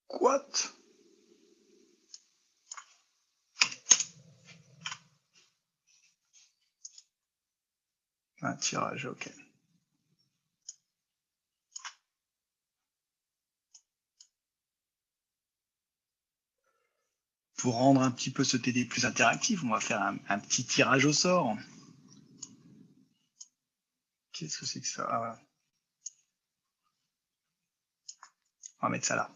What? Un tirage, ok. Pour rendre un petit peu ce TD plus interactif, on va faire un petit tirage au sort. Qu'est-ce que c'est que ça? Ah, voilà. On va mettre ça là.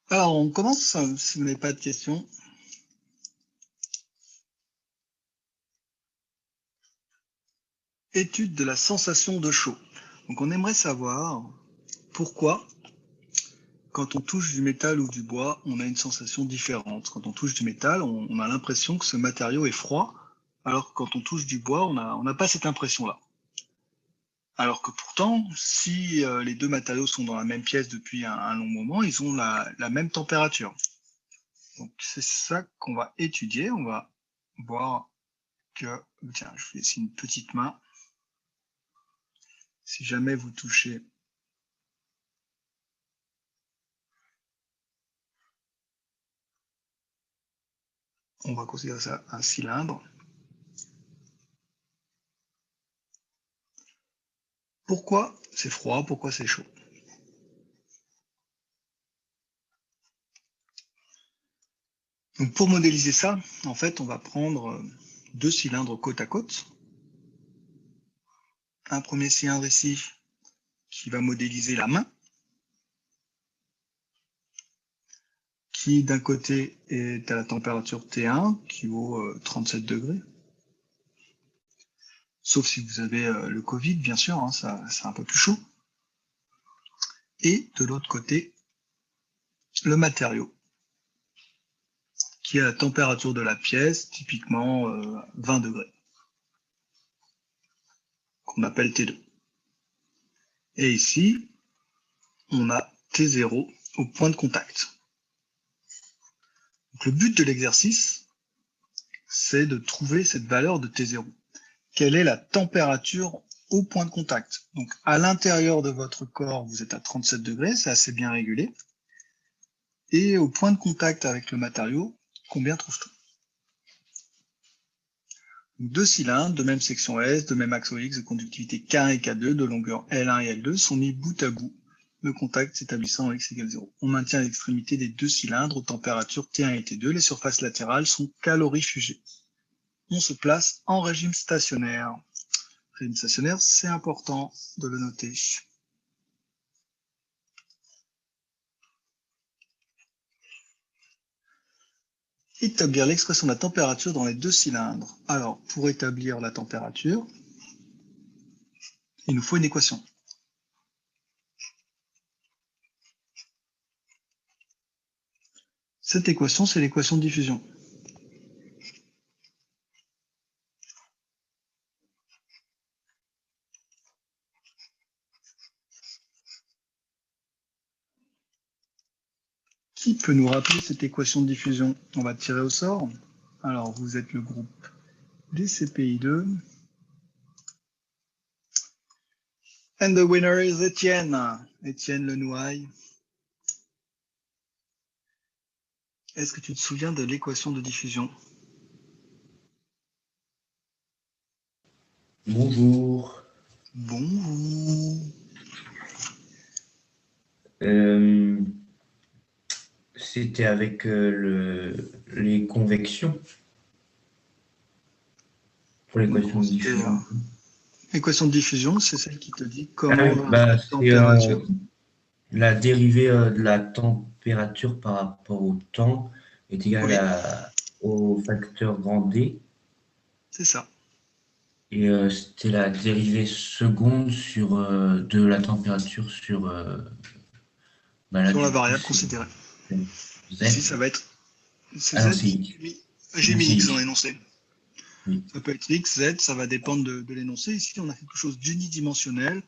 Alors, on commence, si vous n'avez pas de questions. Étude de la sensation de chaud. Donc, on aimerait savoir pourquoi, quand on touche du métal ou du bois, on a une sensation différente. Quand on touche du métal, on a l'impression que ce matériau est froid, alors que quand on touche du bois, on n'a pas cette impression-là. Alors que pourtant, si les deux matériaux sont dans la même pièce depuis un long moment, ils ont la même température. Donc, c'est ça qu'on va étudier. On va voir que, tiens, je fais ici une petite main. Si jamais vous touchez on va considérer ça un cylindre. Pourquoi c'est froid? Pourquoi c'est chaud? Donc pour modéliser ça, en fait, on va prendre deux cylindres côte à côte. Un premier cylindre ici qui va modéliser la main, qui d'un côté est à la température T1, qui vaut 37 degrés. Sauf si vous avez le Covid, bien sûr, hein, ça c'est un peu plus chaud. Et de l'autre côté, le matériau, qui est à la température de la pièce, typiquement 20 degrés, qu'on appelle T2. Et ici, on a T0 au point de contact. Donc, le but de l'exercice, c'est de trouver cette valeur de T0. Quelle est la température au point de contact? Donc, à l'intérieur de votre corps, vous êtes à 37 degrés, c'est assez bien régulé. Et au point de contact avec le matériau, combien trouve-t-on? Deux cylindres de même section S, de même axe X, de conductivité K1 et K2, de longueur L1 et L2 sont mis bout à bout, le contact s'établissant en X égale 0. On maintient l'extrémité des deux cylindres aux températures T1 et T2. Les surfaces latérales sont calorifugées. On se place en régime stationnaire. Régime stationnaire, c'est important de le noter. Établir l'expression de la température dans les deux cylindres. Alors, pour établir la température, il nous faut une équation. Cette équation, c'est l'équation de diffusion. Qui peut nous rappeler cette équation de diffusion? On va tirer au sort. Alors, vous êtes le groupe DCPI2. And the winner is Étienne. Étienne Lenouaille. Est-ce que tu te souviens de l'équation de diffusion? Bonjour. Bonjour. C'était avec les convections pour l'équation de diffusion. L'équation de diffusion, c'est celle qui te dit Ah comment oui, la c'est température. la dérivée de la température par rapport au temps est égale Oui, au facteur grand D. c'est ça. Et c'était la dérivée seconde de la température sur là, Sur la du coup, variable c'est considérée. Ici, Z. ça va être c'est Ah non, Z. c'est X. J'ai Oui, mis c'est X dans X. l'énoncé. Oui. Ça peut être X, Z, ça va dépendre de l'énoncé. Ici, on a quelque chose d'unidimensionnel.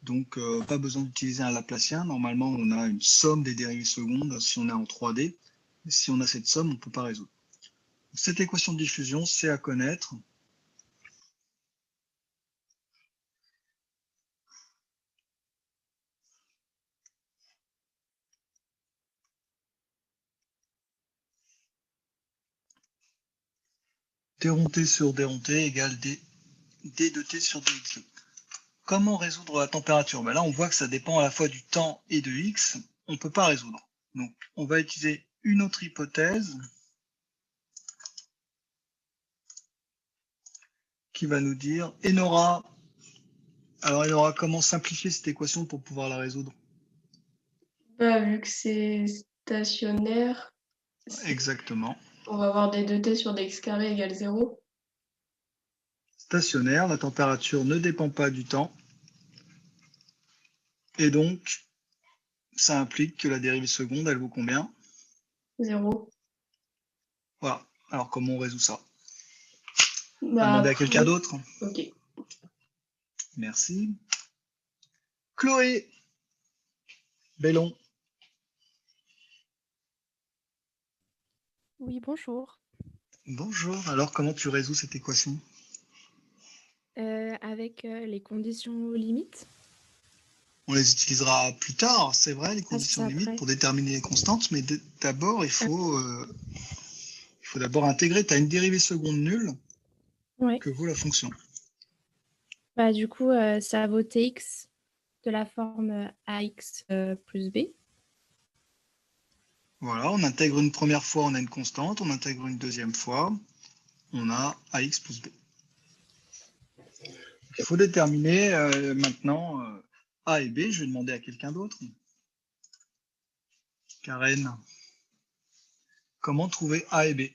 Donc, pas besoin d'utiliser un Laplacien. Normalement, on a une somme des dérivées secondes si on est en 3D. Si on a cette somme, on ne peut pas résoudre. Cette équation de diffusion, c'est à connaître. T rond T sur D rond T égale D de T sur dx2. Comment résoudre la température? Ben là, on voit que ça dépend à la fois du temps et de X. On ne peut pas résoudre. Donc, on va utiliser une autre hypothèse qui va nous dire Enora. Alors, Enora, comment simplifier cette équation pour pouvoir la résoudre? Bah, vu que c'est stationnaire, Exactement. on va avoir d de t sur dx carré égale 0. Stationnaire, la température ne dépend pas du temps. Et donc, ça implique que la dérivée seconde, elle vaut combien? 0. Voilà. Alors, comment on résout ça? On va Bah, demander à quelqu'un d'autre. Ok. Merci. Chloé Bellon. Oui, bonjour. Bonjour. Alors, comment tu résous cette équation? Avec les conditions limites. On les utilisera plus tard, c'est vrai, les conditions c'est limites après. pour déterminer les constantes, mais d'abord, il faut d'abord intégrer, tu as une dérivée seconde nulle Ouais. que vaut la fonction. Bah, du coup, ça vaut tx de la forme ax plus b. Voilà, on intègre une première fois, on a une constante, on intègre une deuxième fois, on a ax plus b. Il faut déterminer maintenant a et b. Je vais demander à quelqu'un d'autre. Karen, comment trouver a et b?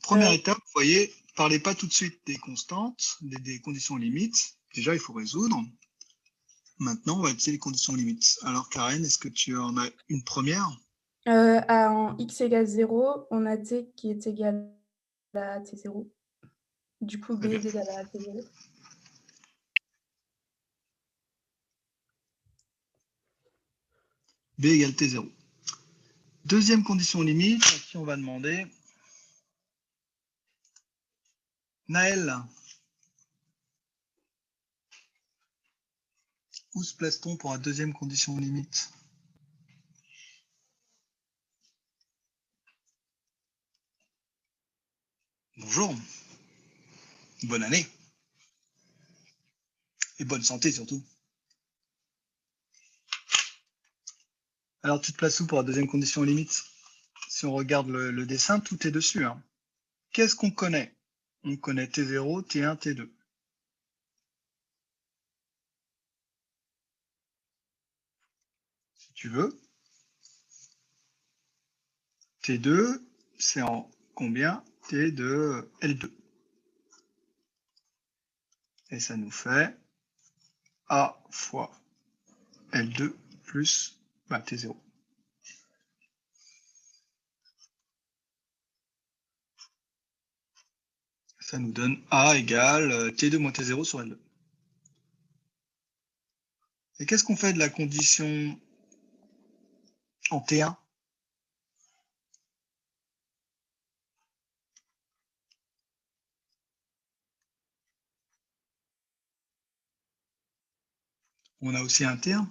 Première étape, vous voyez, ne parlez pas tout de suite des constantes, des conditions limites. Déjà, il faut résoudre. Maintenant, on va utiliser les conditions limites. Alors, Karen, est-ce que tu en as une première? En x égale 0, on a t qui est égal à t0. Du coup, b est égal à t0. B égale T0. Deuxième condition limite, à qui on va demander? Naël. Où se place-t-on pour la deuxième condition limite? Bonjour. Bonne année. Et bonne santé surtout. Alors, tu te places où pour la deuxième condition limite? Si on regarde le dessin, tout est dessus. Hein. Qu'est-ce qu'on connaît? On connaît T0, T1, T2. Si tu veux. T2, c'est en combien? T de L2. Et ça nous fait A fois L2 plus T0. Ça nous donne A égale T2 moins T0 sur L2. Et qu'est-ce qu'on fait de la condition en T1? On a aussi un T1.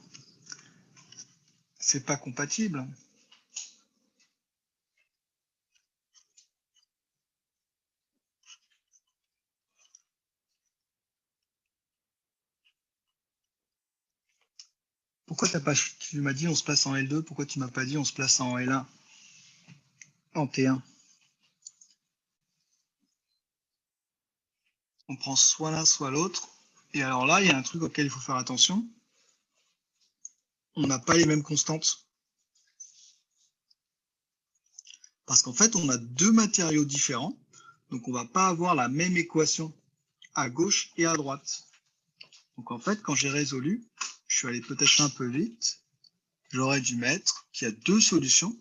C'est pas compatible. Pourquoi tu m'as dit on se place en L2, pourquoi tu m'as pas dit on se place en L1, en T1? On prend soit l'un, soit l'autre. Et alors là, il y a un truc auquel il faut faire attention. On n'a pas les mêmes constantes. Parce qu'en fait, on a deux matériaux différents. Donc, on ne va pas avoir la même équation à gauche et à droite. Donc, en fait, quand j'ai résolu, je suis allé peut-être un peu vite. J'aurais dû mettre qu'il y a deux solutions.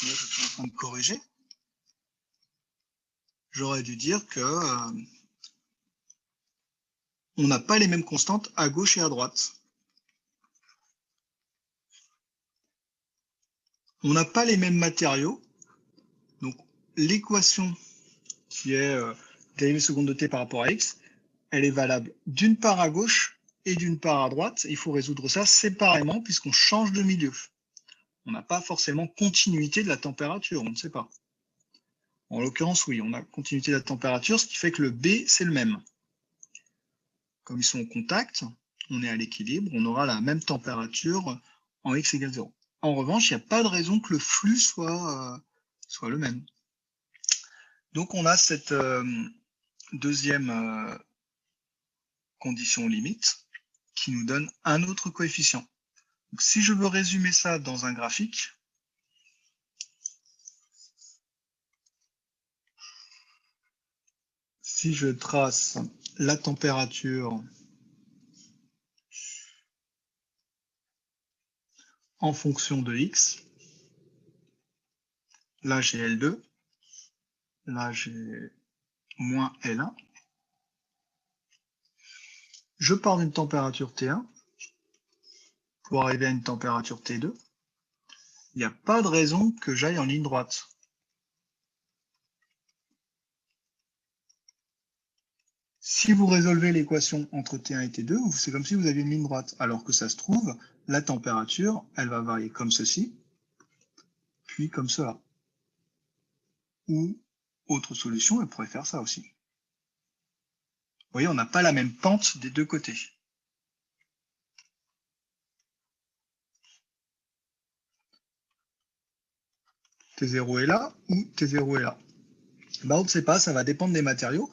Là, je suis en train de corriger. J'aurais dû dire que on n'a pas les mêmes constantes à gauche et à droite. On n'a pas les mêmes matériaux. Donc, l'équation qui est dérivée seconde de t par rapport à x, elle est valable d'une part à gauche et d'une part à droite. Il faut résoudre ça séparément puisqu'on change de milieu. On n'a pas forcément continuité de la température, on ne sait pas. En l'occurrence, oui, on a continuité de la température, ce qui fait que le B, c'est le même. Comme ils sont en contact, on est à l'équilibre, on aura la même température en x égale 0. En revanche, il n'y a pas de raison que le flux soit le même. Donc, on a cette deuxième condition limite qui nous donne un autre coefficient. Donc, si je veux résumer ça dans un graphique, si je trace la température en fonction de x, là j'ai L2, là j'ai moins L1, je pars d'une température T1 pour arriver à une température T2, il n'y a pas de raison que j'aille en ligne droite. Si vous résolvez l'équation entre T1 et T2, c'est comme si vous aviez une ligne droite, alors que ça se trouve, la température, elle va varier comme ceci, puis comme cela. Ou, autre solution, elle pourrait faire ça aussi. Vous voyez, on n'a pas la même pente des deux côtés. T0 est là ou T0 est là. Ben, on ne sait pas, ça va dépendre des matériaux.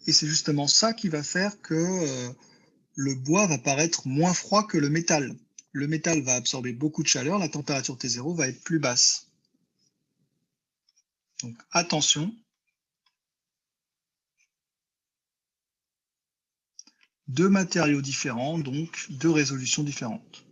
Et c'est justement ça qui va faire que le bois va paraître moins froid que le métal. Le métal va absorber beaucoup de chaleur, la température T0 va être plus basse. Donc attention, deux matériaux différents, donc deux résolutions différentes.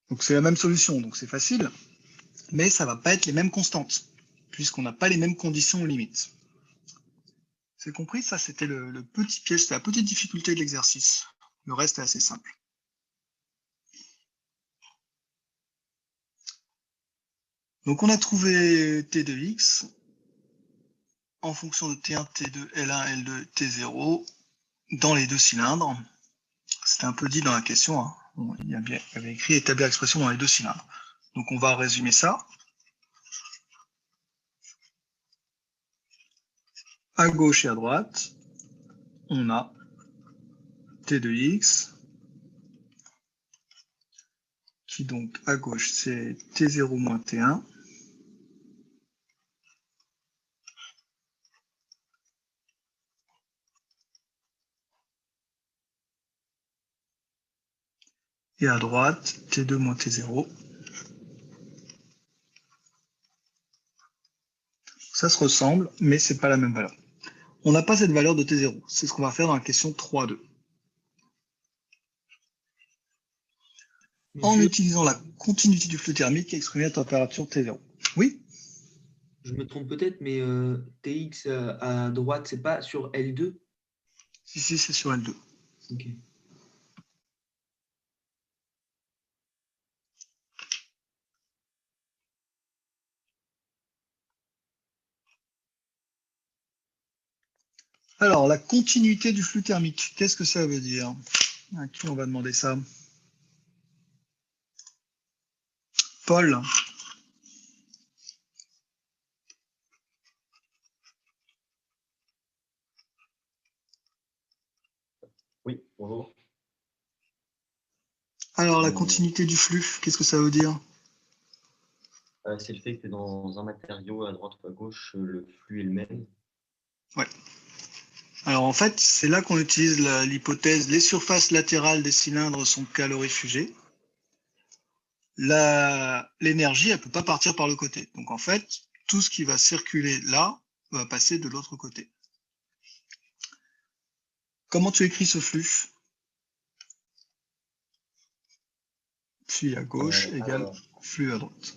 Donc c'est la même solution, donc c'est facile, mais ça ne va pas être les mêmes constantes, puisqu'on n'a pas les mêmes conditions limites. C'est compris? Ça, c'était le petit piège, c'était la petite difficulté de l'exercice. Le reste est assez simple. Donc on a trouvé T de x en fonction de T1, T2, L1, L2, T0 dans les deux cylindres. C'était un peu dit dans la question, hein. Bon, il y avait écrit établir l'expression dans les deux cylindres. Donc on va résumer ça. À gauche et à droite, on a T de x, qui donc à gauche c'est T0 moins T1. Et à droite, T2 moins T0. Ça se ressemble, mais c'est pas la même valeur. On n'a pas cette valeur de T0. C'est ce qu'on va faire dans la question 3.2. En utilisant la continuité du flux thermique exprimée à température T0. Oui? Je me trompe peut-être, mais TX à droite, c'est pas sur L2? Si, c'est sur L2. Ok. Alors, la continuité du flux thermique, qu'est-ce que ça veut dire? À qui on va demander ça? Paul. Oui, bonjour. Alors, la continuité du flux, qu'est-ce que ça veut dire? C'est le fait que dans un matériau, à droite ou à gauche, le flux est le même. Ouais. Alors, en fait, c'est là qu'on utilise l'hypothèse les surfaces latérales des cylindres sont calorifugées. L'énergie, elle ne peut pas partir par le côté. Donc, en fait, tout ce qui va circuler là va passer de l'autre côté. Comment tu écris ce flux? Flux à gauche égale flux à droite.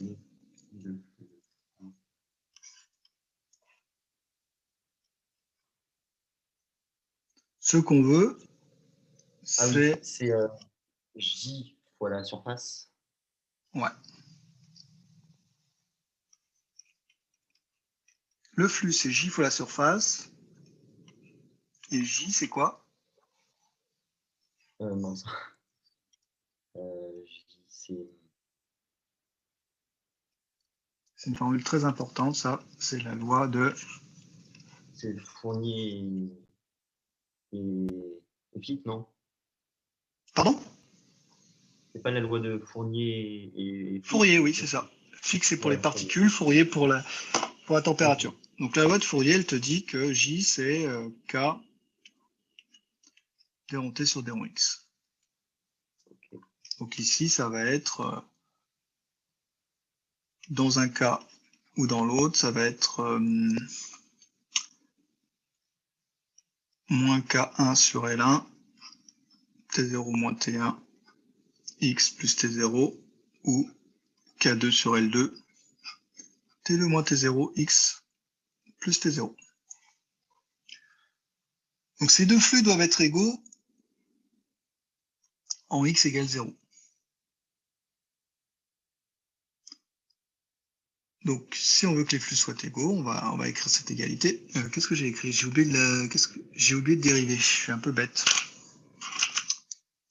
Ce qu'on veut, c'est c'est J fois la surface. Ouais. Le flux, c'est J fois la surface. Et J, c'est quoi? Mince. C'est C'est une formule très importante, ça. C'est la loi de... Fournier et Fick, non? Pardon? C'est pas la loi de Fournier et Fick? Fourier, oui, c'est ça. Fixe, c'est pour les Ouais, particules, Fourier pour la température. Donc la loi de Fourier, elle te dit que J, c'est K d T sur d(x). Ok. Donc ici, ça va être, dans un cas ou dans l'autre, ça va être moins K1 sur L1, T0 moins T1, X plus T0, ou K2 sur L2, T2 moins T0, X plus T0. Donc ces deux flux doivent être égaux en X égale 0. Donc si on veut que les flux soient égaux, on va écrire cette égalité. Qu'est-ce que j'ai écrit? J'ai oublié de dériver. Je suis un peu bête.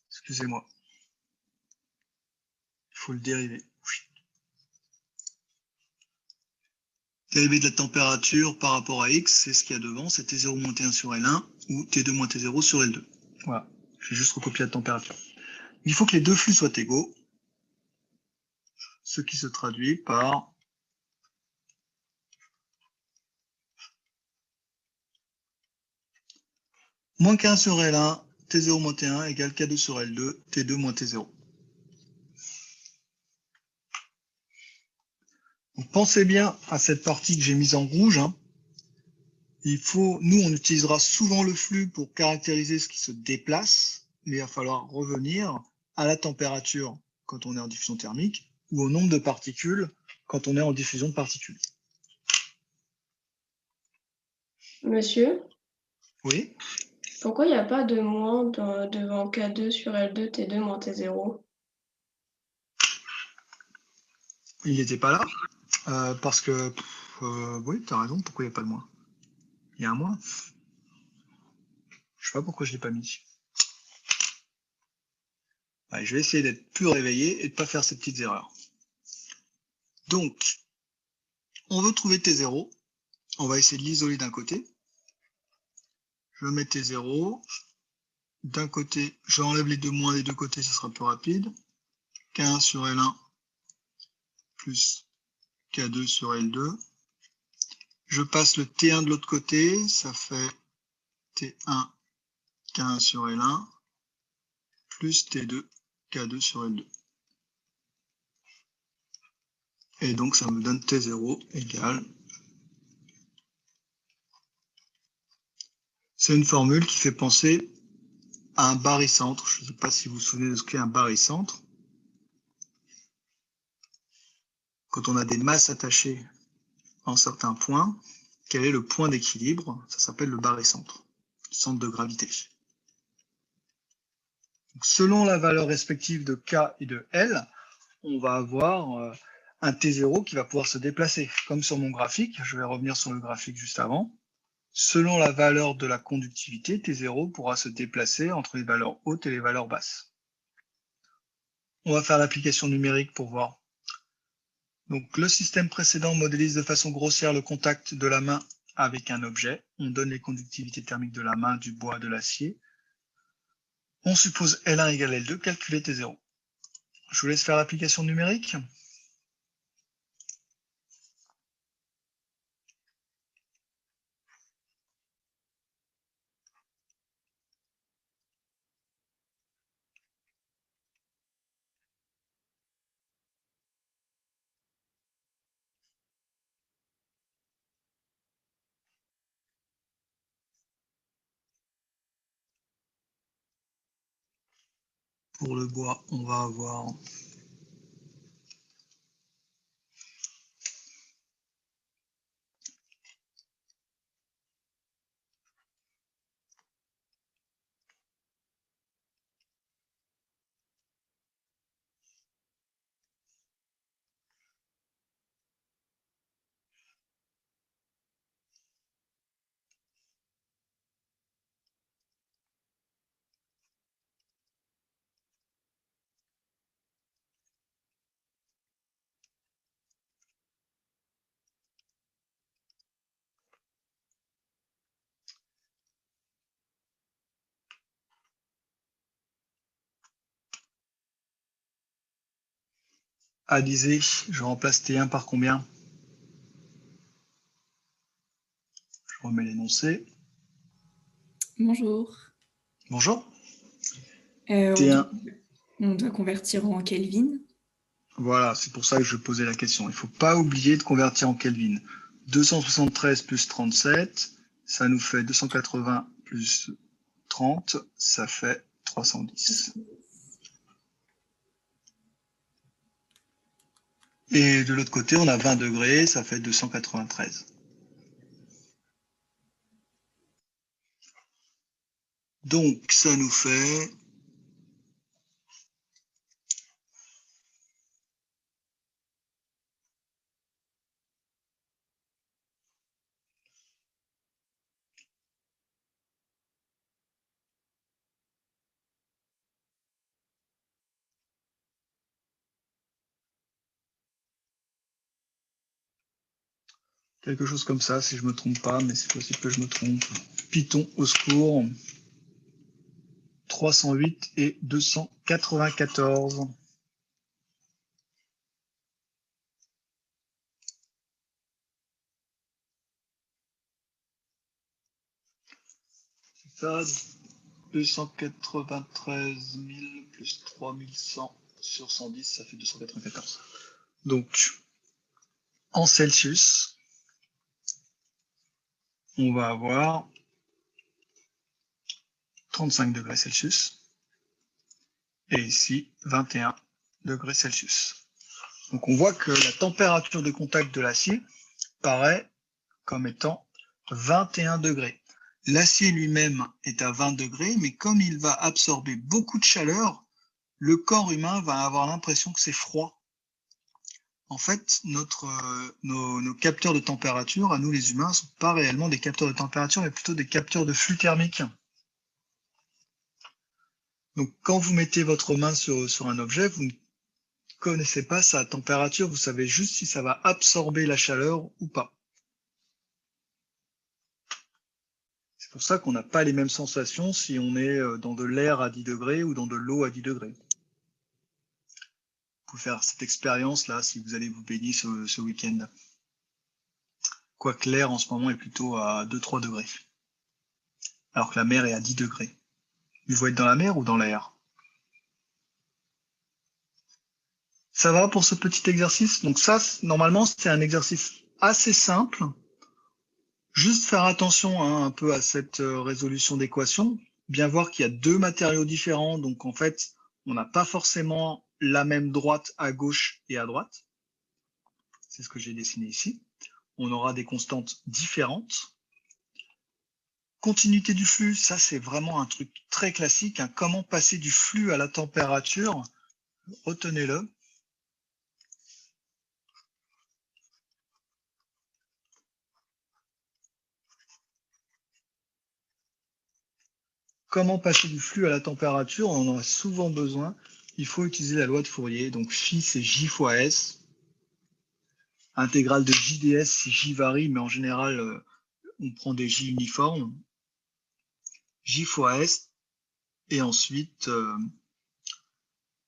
Excusez-moi. Il faut le dériver. Dérivé de la température par rapport à X, c'est ce qu'il y a devant, c'est T0 moins T1 sur L1 ou T2 moins T0 sur L2. Voilà, je vais juste recopier la température. Il faut que les deux flux soient égaux, ce qui se traduit par moins K1 sur L1, T0 moins T1 égale K2 sur L2, T2 moins T0. Donc, pensez bien à cette partie que j'ai mise en rouge. Nous, on utilisera souvent le flux pour caractériser ce qui se déplace, mais il va falloir revenir à la température quand on est en diffusion thermique ou au nombre de particules quand on est en diffusion de particules. Monsieur, Oui, pourquoi il n'y a pas de moins devant K2 sur L2, T2 moins T0? il n'était pas là, parce que, oui, tu as raison, pourquoi il n'y a pas de moins? Il y a un moins. Je sais pas pourquoi je ne l'ai pas mis. Allez, je vais essayer d'être plus réveillé et de ne pas faire ces petites erreurs. Donc, on veut trouver T0. On va essayer de l'isoler d'un côté. Je vais mettre T0. D'un côté, j'enlève les deux moins des deux côtés, ce sera plus rapide. K1 sur L1 plus K2 sur L2. Je passe le T1 de l'autre côté, ça fait T1 K1 sur L1 plus T2 K2 sur L2. Et donc ça me donne T0 égale. C'est une formule qui fait penser à un barycentre. Je ne sais pas si vous vous souvenez de ce qu'est un barycentre. Quand on a des masses attachées en certains points, quel est le point d'équilibre? Ça s'appelle le barycentre, le centre de gravité. Donc, selon la valeur respective de K et de L, on va avoir un T0 qui va pouvoir se déplacer. Comme sur mon graphique, je vais revenir sur le graphique juste avant. Selon la valeur de la conductivité, T0 pourra se déplacer entre les valeurs hautes et les valeurs basses. On va faire l'application numérique pour voir. Donc, le système précédent modélise de façon grossière le contact de la main avec un objet. On donne les conductivités thermiques de la main, du bois, de l'acier. On suppose L1 égale L2, calculez T0. Je vous laisse faire l'application numérique. Pour le bois, on va avoir Alizé, je remplace T1 par combien? Je remets l'énoncé. Bonjour. Bonjour. On T1. doit convertir en Kelvin. Voilà, c'est pour ça que je posais la question. Il ne faut pas oublier de convertir en Kelvin. 273 plus 37, ça nous fait 280 plus 30, ça fait 310. Et de l'autre côté, on a 20 degrés, ça fait 293. Donc, ça nous fait... quelque chose comme ça, si je ne me trompe pas, mais c'est possible que je me trompe. Python au secours. 308 et 294. C'est ça, 293 000 plus 3100 sur 110, ça fait 294. Donc, en Celsius, on va avoir 35 degrés Celsius et ici 21 degrés Celsius. Donc on voit que la température de contact de l'acier paraît comme étant 21 degrés. L'acier lui-même est à 20 degrés, mais comme il va absorber beaucoup de chaleur, le corps humain va avoir l'impression que c'est froid. En fait, nos capteurs de température, à nous les humains, ne sont pas réellement des capteurs de température, mais plutôt des capteurs de flux thermique. Donc, quand vous mettez votre main sur un objet, vous ne connaissez pas sa température, vous savez juste si ça va absorber la chaleur ou pas. C'est pour ça qu'on n'a pas les mêmes sensations si on est dans de l'air à 10 degrés ou dans de l'eau à 10 degrés. Vous pouvez faire cette expérience-là si vous allez vous baigner ce week-end. Quoique l'air en ce moment est plutôt à 2-3 degrés. Alors que la mer est à 10 degrés. Il faut être dans la mer ou dans l'air? Ça va pour ce petit exercice? Donc ça, normalement, c'est un exercice assez simple. Juste faire attention un peu à cette résolution d'équation. Bien voir qu'il y a deux matériaux différents. Donc en fait, on n'a pas forcément la même droite à gauche et à droite. C'est ce que j'ai dessiné ici. On aura des constantes différentes. Continuité du flux, ça c'est vraiment un truc très classique. Hein. Comment passer du flux à la température? Retenez-le. Comment passer du flux à la température? On en a souvent besoin. Il faut utiliser la loi de Fourier. Donc phi c'est J fois S. Intégrale de JDS si J varie, mais en général, on prend des J uniformes. J fois S. Et ensuite,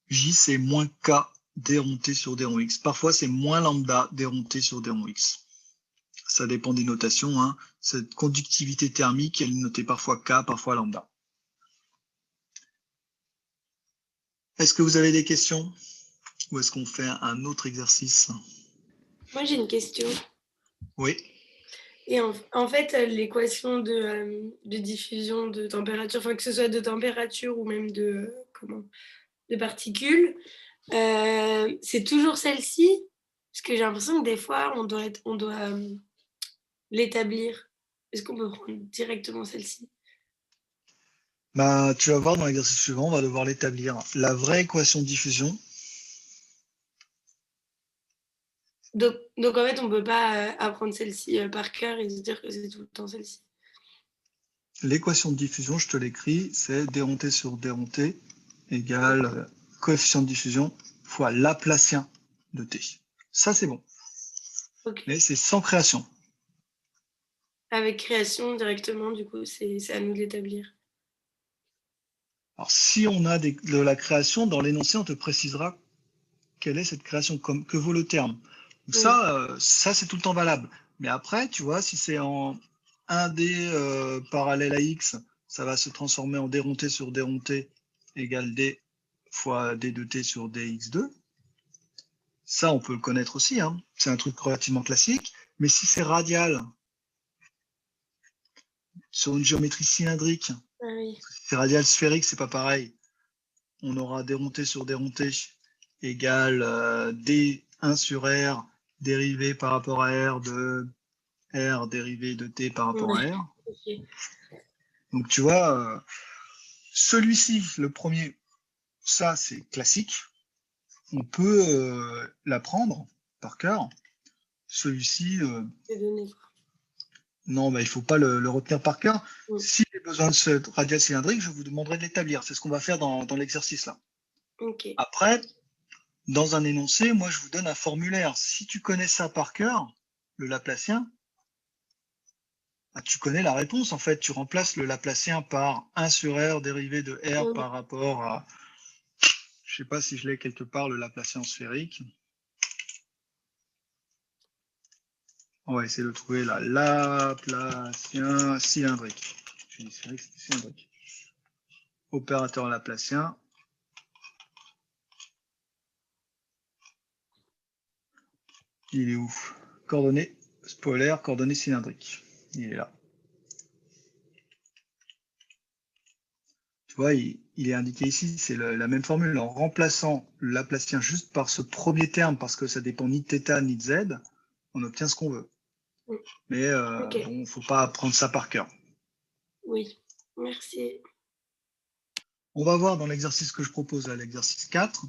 J c'est moins K d rond T sur d rond X. Parfois, c'est moins lambda d rond T sur d rond X. Ça dépend des notations. Hein. Cette conductivité thermique, elle est notée parfois K, parfois lambda. Est-ce que vous avez des questions? Ou est-ce qu'on fait un autre exercice? Moi, j'ai une question. Oui. Et en fait, l'équation de diffusion de température, enfin que ce soit de température ou même de particules, c'est toujours celle-ci? Parce que j'ai l'impression que des fois, on doit l'établir. Est-ce qu'on peut prendre directement celle-ci? Bah, tu vas voir dans l'exercice suivant, on va devoir l'établir. La vraie équation de diffusion. Donc en fait, on ne peut pas apprendre celle-ci par cœur et se dire que c'est tout le temps celle-ci. L'équation de diffusion, je te l'écris, c'est d rond T sur d rond T égale coefficient de diffusion fois Laplacien de T. Ça, c'est bon. Okay. Mais c'est sans création. Avec création directement, du coup, c'est à nous de l'établir. Alors, si on a de la création, dans l'énoncé, on te précisera quelle est cette création, que vaut le terme. Donc ça c'est tout le temps valable. Mais après, tu vois, si c'est en 1D parallèle à X, ça va se transformer en déronté sur déronté égale D fois D de T sur DX2. Ça, on peut le connaître aussi. Hein. C'est un truc relativement classique. Mais si c'est radial, sur une géométrie cylindrique, Oui. si c'est radial sphérique, c'est pas pareil. On aura déronté sur déronté égale D1 sur R dérivé par rapport à R de R dérivé de T par rapport à R. Okay. Donc tu vois, celui-ci, le premier, ça c'est classique. On peut l'apprendre par cœur. Celui-ci, non, bah, il ne faut pas le retenir par cœur. Si j'ai besoin de ce radial cylindrique, je vous demanderai de l'établir. C'est ce qu'on va faire dans l'exercice là. Okay. Après, dans un énoncé, moi je vous donne un formulaire. Si tu connais ça par cœur, le Laplacien, bah, tu connais la réponse en fait. Tu remplaces le Laplacien par 1 sur R dérivé de R par rapport à... Je ne sais pas si je l'ai quelque part, le Laplacien sphérique. On va essayer de trouver la Laplacien cylindrique. Je dis sphérique, c'est cylindrique. Opérateur Laplacien. Il est où? Coordonnées polaires, coordonnées cylindriques. Il est là. Tu vois, il est indiqué ici, c'est la même formule. En remplaçant le Laplacien juste par ce premier terme, parce que ça dépend ni de θ ni de z, on obtient ce qu'on veut. Mais bon, il ne faut pas apprendre ça par cœur. Oui, merci. On va voir dans l'exercice que je propose, l'exercice 4.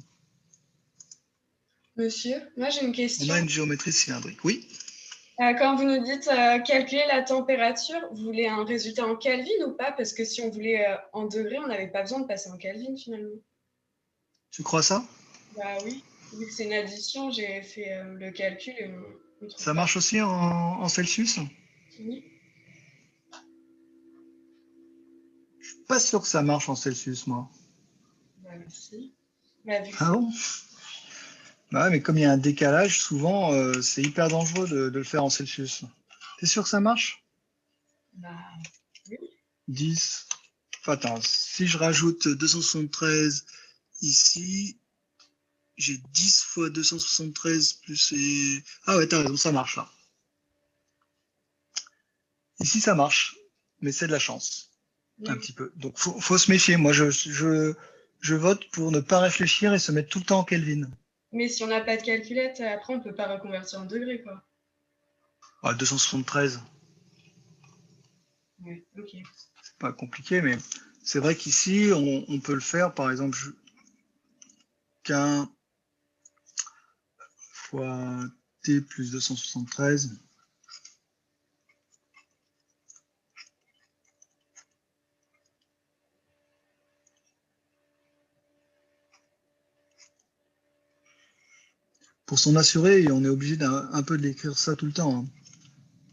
Monsieur, moi j'ai une question. On a une géométrie cylindrique, oui. Quand vous nous dites calculer la température, vous voulez un résultat en Kelvin ou pas? Parce que si on voulait en degrés, on n'avait pas besoin de passer en Kelvin finalement. Tu crois ça? Bah oui, vu que c'est une addition, j'ai fait le calcul et on trouve ça marche aussi en Celsius? Oui. Je suis pas sûr que ça marche en Celsius, moi. Bah merci. Bah, vu que ah bon? Bah, mais comme il y a un décalage, souvent, c'est hyper dangereux de le faire en Celsius. T'es sûr que ça marche? Bah oui. 10. Attends, si je rajoute 273 ici, j'ai 10 fois 273 plus... Ah ouais, t'as raison, ça marche là. Ici, ça marche, mais c'est de la chance. Un petit peu. Donc, faut se méfier. Moi, je vote pour ne pas réfléchir et se mettre tout le temps en Kelvin. Mais si on n'a pas de calculette, après, on ne peut pas reconvertir en degrés, quoi. Ah, 273. Oui, ok. C'est pas compliqué, mais c'est vrai qu'ici, on peut le faire, par exemple, qu'un fois t plus 273. Pour s'en assurer, on est obligé un peu de l'écrire ça tout le temps. Hein.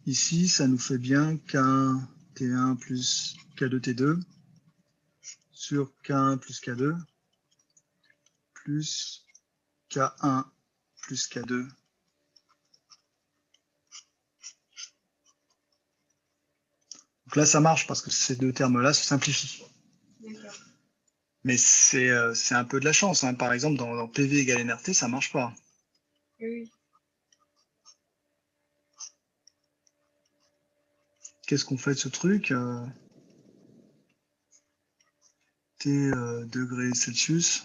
Ici, ça nous fait bien K1 T1 plus K2 T2 sur K1 plus K2 plus K1 plus K2. Donc là, ça marche parce que ces deux termes-là se simplifient. Mais c'est un peu de la chance. Hein. Par exemple, dans PV égale NRT, ça ne marche pas. Oui. Qu'est-ce qu'on fait de ce truc? T degrés Celsius.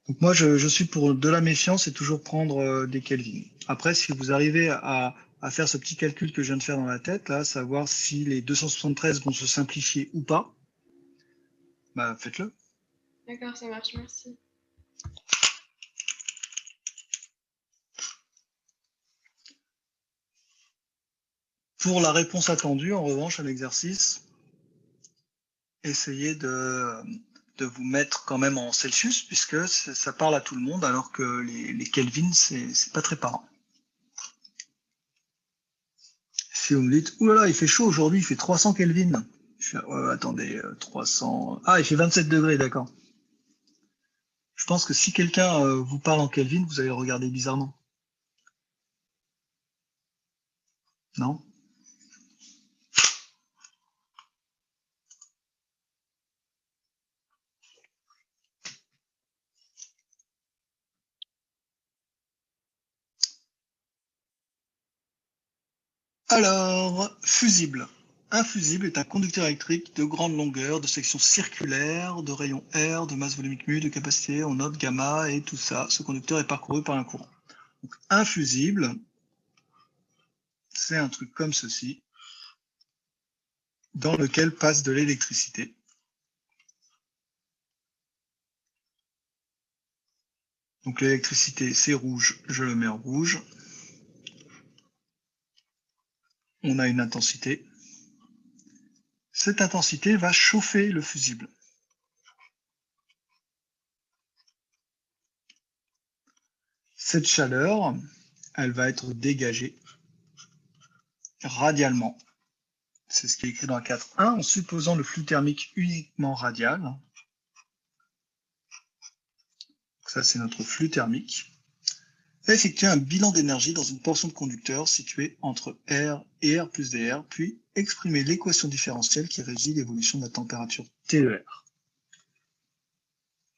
Donc moi, je suis pour de la méfiance et toujours prendre des Kelvin. Après, si vous arrivez à faire ce petit calcul que je viens de faire dans la tête, là, savoir si les 273 vont se simplifier ou pas, bah faites-le. D'accord, ça marche, merci. Pour la réponse attendue, en revanche, à l'exercice, essayez de vous mettre quand même en Celsius, puisque ça parle à tout le monde, alors que les Kelvin, c'est pas très parlant. Si vous me dites, oulala, il fait chaud aujourd'hui, il fait 300 Kelvin, Attendez, 300. Ah, il fait 27 degrés, d'accord. Je pense que si quelqu'un vous parle en Kelvin, vous allez le regarder bizarrement. Non? Alors, fusible. Un fusible est un conducteur électrique de grande longueur, de section circulaire, de rayon R, de masse volumique mu, de capacité en note gamma et tout ça. Ce conducteur est parcouru par un courant. Donc, un fusible, c'est un truc comme ceci, dans lequel passe de l'électricité. Donc l'électricité, c'est rouge, je le mets en rouge. On a une intensité. Cette intensité va chauffer le fusible. Cette chaleur, elle va être dégagée radialement. C'est ce qui est écrit dans la 4.1, en supposant le flux thermique uniquement radial. Donc ça, c'est notre flux thermique. Va effectuer un bilan d'énergie dans une portion de conducteur située entre R et R plus dr, puis exprimer l'équation différentielle qui régit l'évolution de la température TER.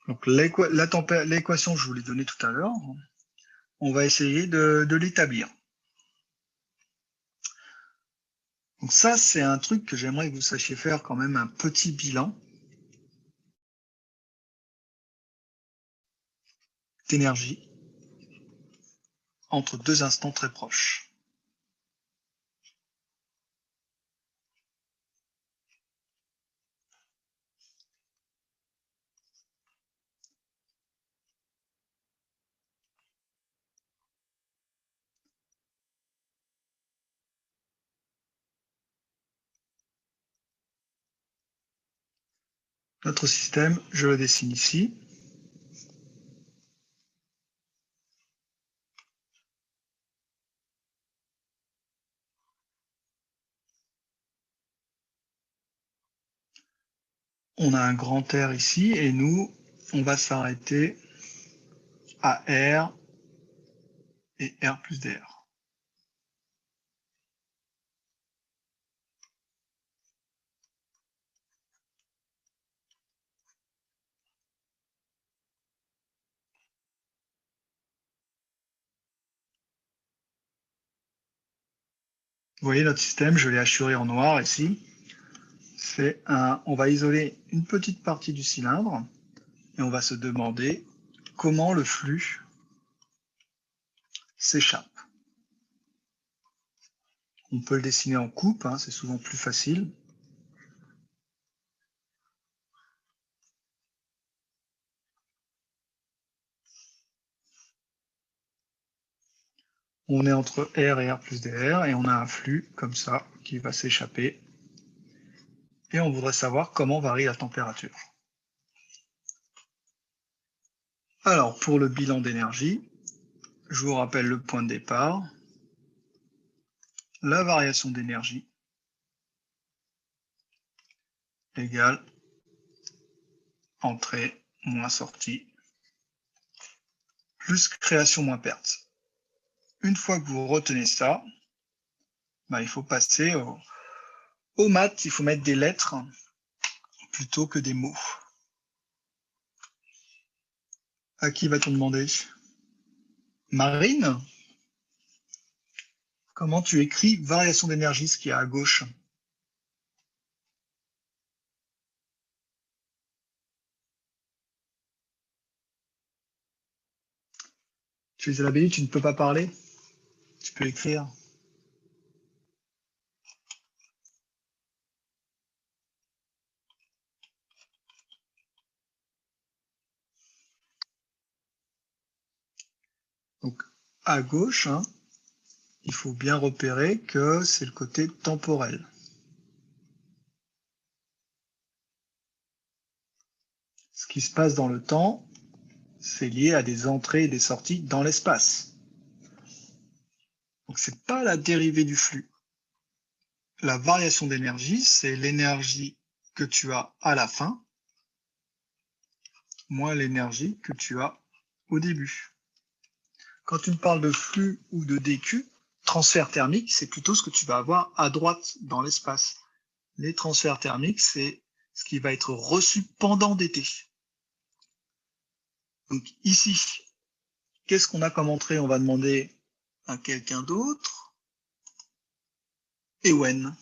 Donc l'équation, je vous l'ai donnée tout à l'heure, on va essayer de l'établir. Donc ça, c'est un truc que j'aimerais que vous sachiez faire quand même un petit bilan d'énergie entre deux instants très proches. Notre système, je le dessine ici. On a un grand R ici et nous, on va s'arrêter à R et R plus dr. Vous voyez notre système, je l'ai hachuré en noir ici. On va isoler une petite partie du cylindre et on va se demander comment le flux s'échappe. On peut le dessiner en coupe, hein, c'est souvent plus facile. On est entre R et R plus dr et on a un flux comme ça qui va s'échapper. Et on voudrait savoir comment varie la température. Alors, pour le bilan d'énergie, je vous rappelle le point de départ, la variation d'énergie égale entrée moins sortie, plus création moins perte. Une fois que vous retenez ça, il faut passer aux maths, il faut mettre des lettres plutôt que des mots. À qui va-t-on demander? Marine? Comment tu écris variation d'énergie, ce qui est à gauche? Tu es Isabelle, tu ne peux pas parler? Tu peux écrire. Donc, à gauche, hein, il faut bien repérer que c'est le côté temporel. Ce qui se passe dans le temps, c'est lié à des entrées et des sorties dans l'espace. Donc, ce n'est pas la dérivée du flux. la variation d'énergie, c'est l'énergie que tu as à la fin, moins l'énergie que tu as au début. Quand tu me parles de flux ou de DQ, transfert thermique, c'est plutôt ce que tu vas avoir à droite dans l'espace. Les transferts thermiques, c'est ce qui va être reçu pendant dt. Donc ici, qu'est-ce qu'on a comme entrée? On va demander à quelqu'un d'autre. Ewen.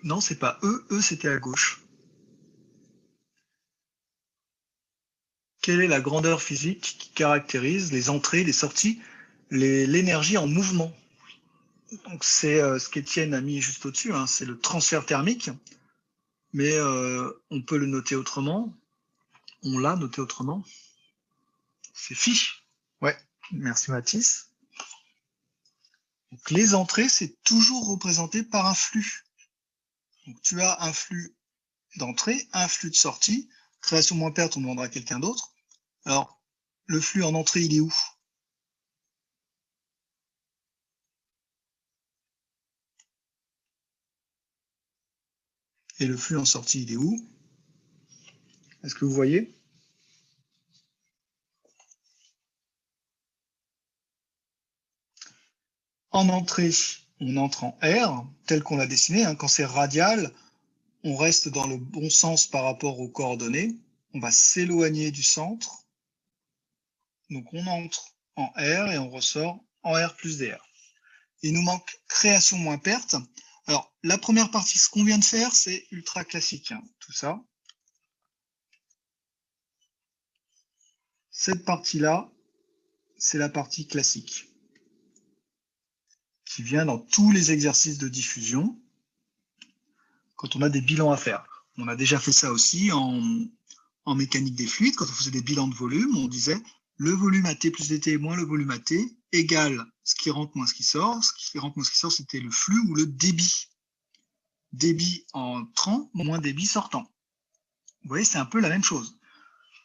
Non, c'est pas eux. Eux, c'était à gauche. Quelle est la grandeur physique qui caractérise les entrées, les sorties, l'énergie en mouvement? Donc c'est ce qu'Étienne a mis juste au-dessus, hein, c'est le transfert thermique, mais on peut le noter autrement. On l'a noté autrement. C'est phi. Ouais, merci Mathis. Donc, les entrées, c'est toujours représenté par un flux. Donc tu as un flux d'entrée, un flux de sortie. Création moins perte, on demandera à quelqu'un d'autre. Alors, le flux en entrée, il est où? Et le flux en sortie, il est où? Est-ce que vous voyez? En entrée, on entre en R, tel qu'on l'a dessiné. Hein. Quand c'est radial, on reste dans le bon sens par rapport aux coordonnées. On va s'éloigner du centre. Donc on entre en R et on ressort en R plus dr. Il nous manque création moins perte. Alors, la première partie, ce qu'on vient de faire, c'est ultra classique, hein, tout ça. Cette partie-là, c'est la partie classique qui vient dans tous les exercices de diffusion quand on a des bilans à faire. On a déjà fait ça aussi en mécanique des fluides. Quand on faisait des bilans de volume, on disait le volume AT plus dt moins le volume AT égale ce qui rentre moins ce qui sort. Ce qui rentre moins ce qui sort, c'était le flux ou le débit. Débit entrant moins débit sortant. Vous voyez, c'est un peu la même chose.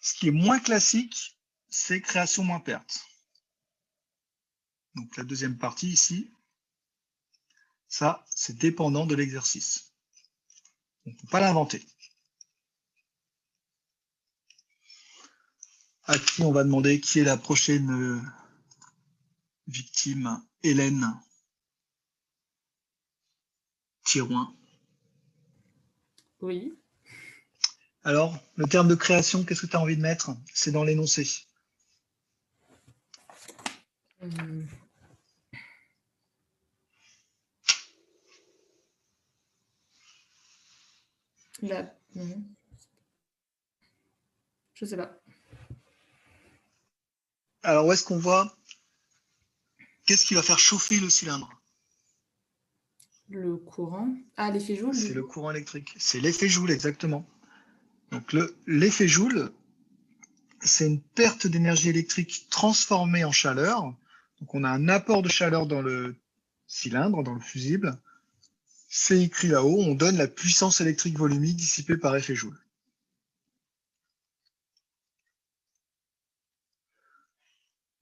Ce qui est moins classique, c'est création moins perte. Donc la deuxième partie ici, ça, c'est dépendant de l'exercice. On ne peut pas l'inventer. À qui on va demander qui est la prochaine victime? Hélène Thirouin. Oui. Alors, le terme de création, qu'est-ce que tu as envie de mettre? C'est dans l'énoncé. Là, non. Je sais pas. Alors, où est-ce qu'on voit? Qu'est-ce qui va faire chauffer le cylindre? Le courant. Ah, l'effet Joule. C'est le courant électrique. C'est l'effet Joule, exactement. Donc, l'effet Joule, c'est une perte d'énergie électrique transformée en chaleur. Donc, on a un apport de chaleur dans le cylindre, dans le fusible. C'est écrit là-haut, on donne la puissance électrique volumique dissipée par effet Joule.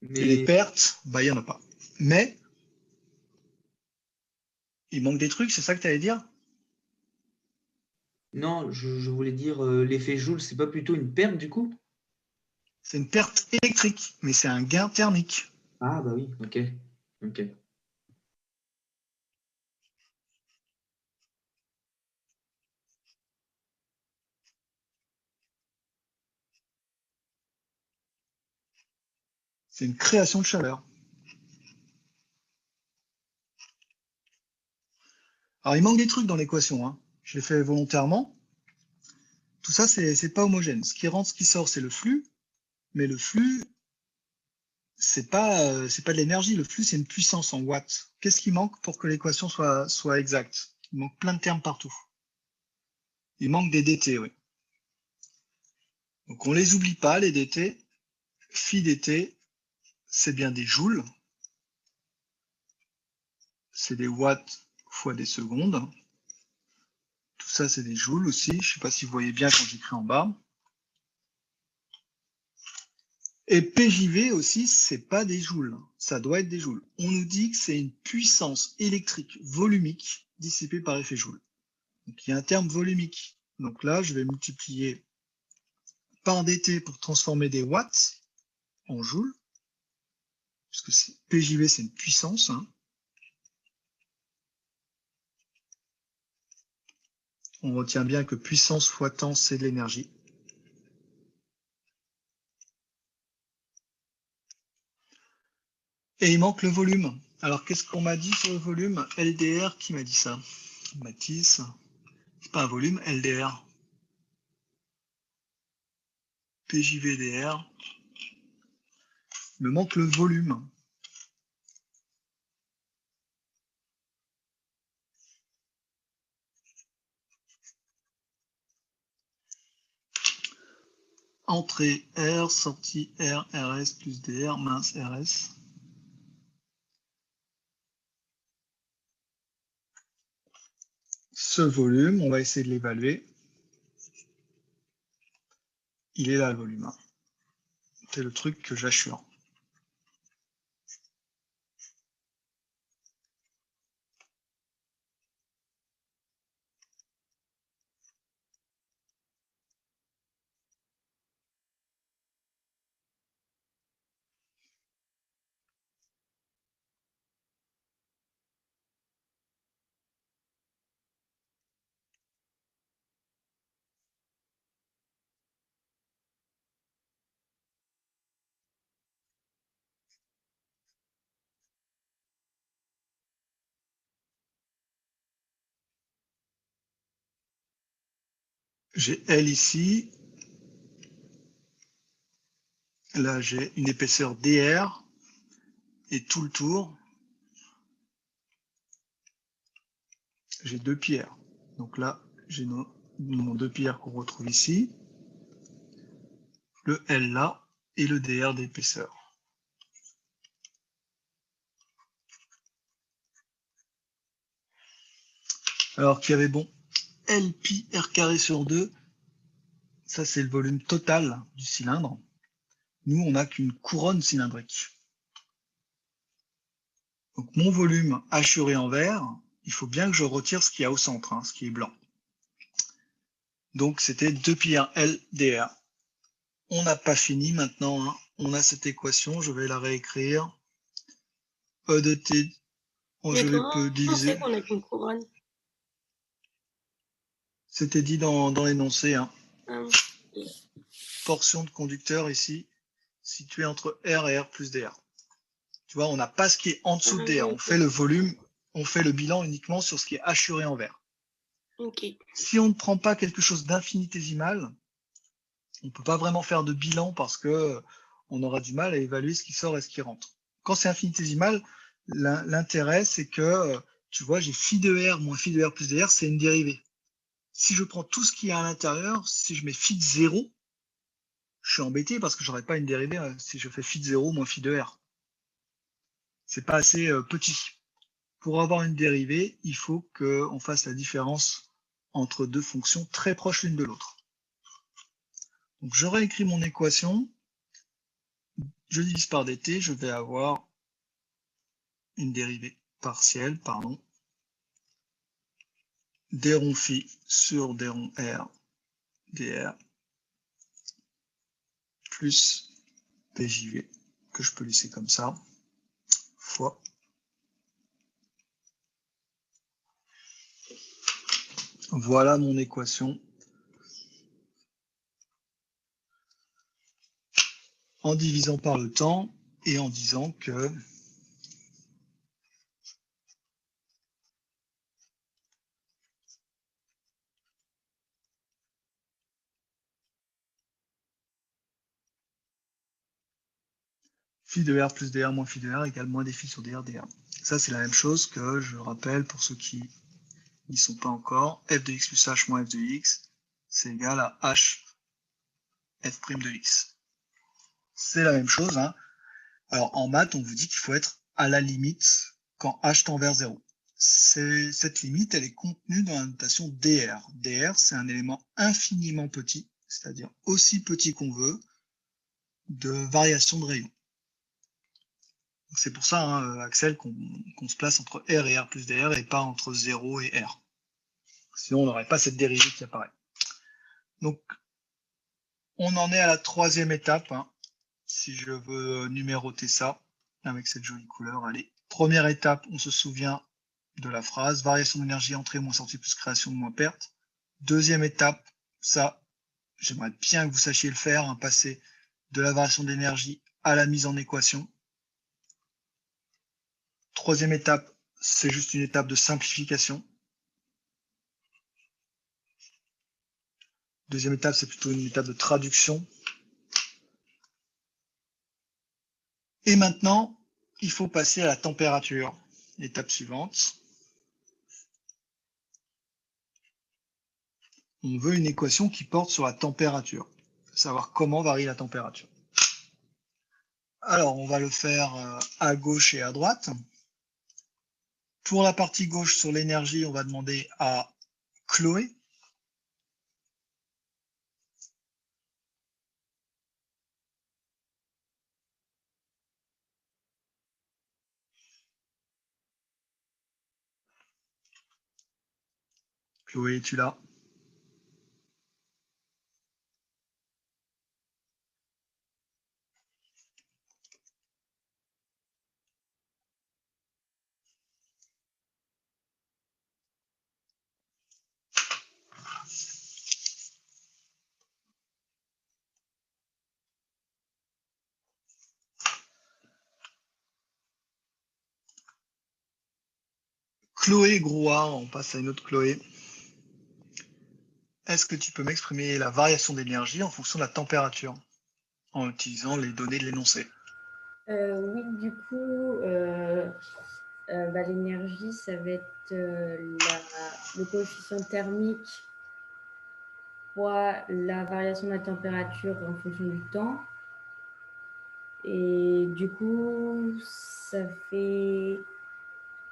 Et les pertes, bah, il n'y en a pas. Mais, il manque des trucs, c'est ça que tu allais dire? Non, je voulais dire l'effet Joule, c'est pas plutôt une perte du coup? C'est une perte électrique, mais c'est un gain thermique. Ah bah oui, ok. Ok. C'est une création de chaleur. Alors, il manque des trucs dans l'équation. Hein. Je l'ai fait volontairement. Tout ça, c'est pas homogène. Ce qui rentre, ce qui sort, c'est le flux. Mais le flux, c'est pas de l'énergie. Le flux, c'est une puissance en watts. Qu'est-ce qui manque pour que l'équation soit exacte? Il manque plein de termes partout. Il manque des dt, oui. Donc, on les oublie pas, les dt. Phi dt, c'est bien des joules. C'est des watts fois des secondes. Tout ça, c'est des joules aussi. Je ne sais pas si vous voyez bien quand j'écris en bas. Et PJV aussi, c'est pas des joules, ça doit être des joules. On nous dit que c'est une puissance électrique volumique dissipée par effet joule. Donc il y a un terme volumique. Donc là, je vais multiplier par dt pour transformer des watts en joules, puisque PJV c'est une puissance. Hein. On retient bien que puissance fois temps, c'est de l'énergie. Et il manque le volume. Alors, qu'est-ce qu'on m'a dit sur le volume? LDR, qui m'a dit ça? Mathis, c'est pas un volume, LDR. PJVDR. Il me manque le volume. Entrée R, sortie R, RS plus DR, mince RS. Ce volume, on va essayer de l'évaluer. Il est là, le volume. C'est le truc que j'assure. J'ai L ici. Là, j'ai une épaisseur DR. Et tout le tour, j'ai 2 pierres. Donc là, j'ai mon 2 pierres qu'on retrouve ici. Le L là et le DR d'épaisseur. Alors qu'il y avait bon L pi R carré sur 2. Ça, c'est le volume total du cylindre. Nous, on n'a qu'une couronne cylindrique. Donc, mon volume hachuré en vert, il faut bien que je retire ce qu'il y a au centre, hein, ce qui est blanc. Donc, c'était 2 pi R L DR. On n'a pas fini maintenant. Hein. On a cette équation, je vais la réécrire. E de T, je vais diviser. On a qu'une couronne. C'était dit dans l'énoncé. Hein. Ah. Portion de conducteur ici, située entre R et R plus DR. Tu vois, on n'a pas ce qui est en dessous de DR. On fait le volume, on fait le bilan uniquement sur ce qui est hachuré en vert. Okay. Si on ne prend pas quelque chose d'infinitésimal, on ne peut pas vraiment faire de bilan parce que on aura du mal à évaluer ce qui sort et ce qui rentre. Quand c'est infinitésimal, l'intérêt, c'est que, tu vois, j'ai phi de R moins phi de R plus DR, c'est une dérivée. Si je prends tout ce qu'il y a à l'intérieur, si je mets phi de 0, je suis embêté parce que je n'aurai pas une dérivée si je fais phi de 0 moins phi de R. C'est pas assez petit. Pour avoir une dérivée, il faut qu'on fasse la différence entre deux fonctions très proches l'une de l'autre. Donc je réécris mon équation. Je divise par dt, je vais avoir une dérivée partielle, pardon, d rond phi sur d rond r dr plus PJV, que je peux laisser comme ça, fois voilà mon équation en divisant par le temps et en disant que phi de R plus dr moins phi de R égale moins des phi sur dr dr. Ça, c'est la même chose que je rappelle pour ceux qui n'y sont pas encore. F de x plus h moins f de x, c'est égal à h f' de x. C'est la même chose. Hein. Alors, en maths, on vous dit qu'il faut être à la limite quand h tend vers 0. Cette limite, elle est contenue dans la notation dr. Dr, c'est un élément infiniment petit, c'est-à-dire aussi petit qu'on veut, de variation de rayon. C'est pour ça, hein, Axel, qu'on se place entre R et R plus dr et pas entre 0 et R. Sinon, on n'aurait pas cette dérivée qui apparaît. Donc, on en est à la troisième étape, hein, si je veux numéroter ça avec cette jolie couleur. Allez, première étape, on se souvient de la phrase, variation d'énergie, entrée moins sortie plus création moins perte. Deuxième étape, ça, j'aimerais bien que vous sachiez le faire, hein, passer de la variation d'énergie à la mise en équation. Troisième étape, c'est juste une étape de simplification. Deuxième étape, c'est plutôt une étape de traduction. Et maintenant, il faut passer à la température. L'étape suivante. On veut une équation qui porte sur la température. Savoir comment varie la température. Alors, on va le faire à gauche et à droite. Pour la partie gauche, sur l'énergie, on va demander à Chloé. Chloé, es-tu là? Chloé Grouard, on passe à une autre Chloé. Est-ce que tu peux m'exprimer la variation d'énergie en fonction de la température en utilisant les données de l'énoncé? Oui, du coup, l'énergie, ça va être le coefficient thermique fois la variation de la température en fonction du temps. Et du coup, ça fait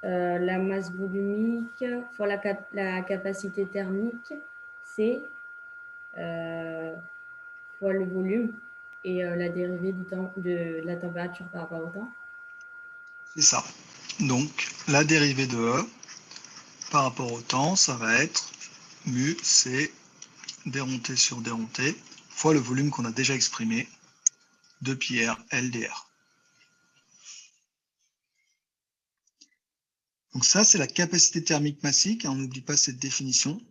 la masse volumique fois la capacité thermique, C, fois le volume et la dérivée de la température par rapport au temps. C'est ça. Donc, la dérivée de E par rapport au temps, ça va être mu, C, déronté sur déronté, fois le volume qu'on a déjà exprimé, 2 pi R LDR. Donc ça, c'est la capacité thermique massique. On n'oublie pas cette définition.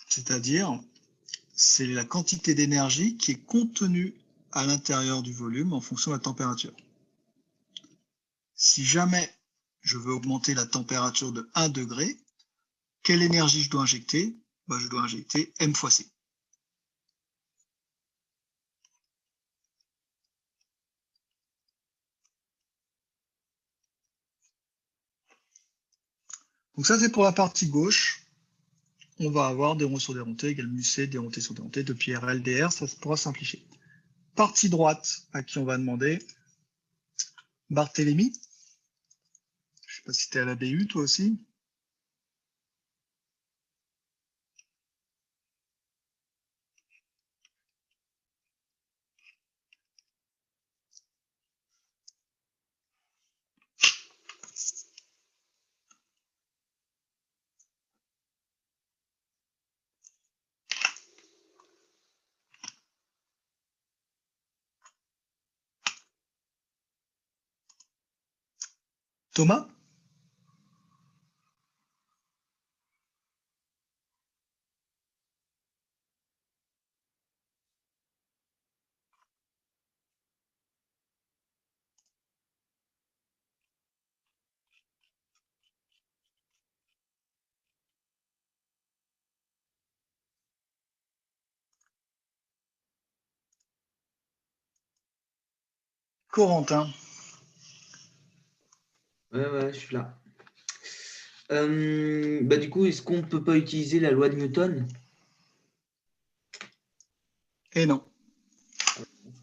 C'est-à-dire, c'est la quantité d'énergie qui est contenue à l'intérieur du volume en fonction de la température. Si jamais je veux augmenter la température de 1 degré, quelle énergie je dois injecter? Je dois injecter M fois C. Donc ça, c'est pour la partie gauche. On va avoir déronté sur déronté égale mu C, déronté sur déronté, 2 pi R LDR, ça pourra simplifier. Partie droite, à qui on va demander Barthélemy. Je ne sais pas si tu es à la BU, toi aussi. Thomas? Corentin? Ouais, je suis là. Du coup, est-ce qu'on ne peut pas utiliser la loi de Newton? Eh non.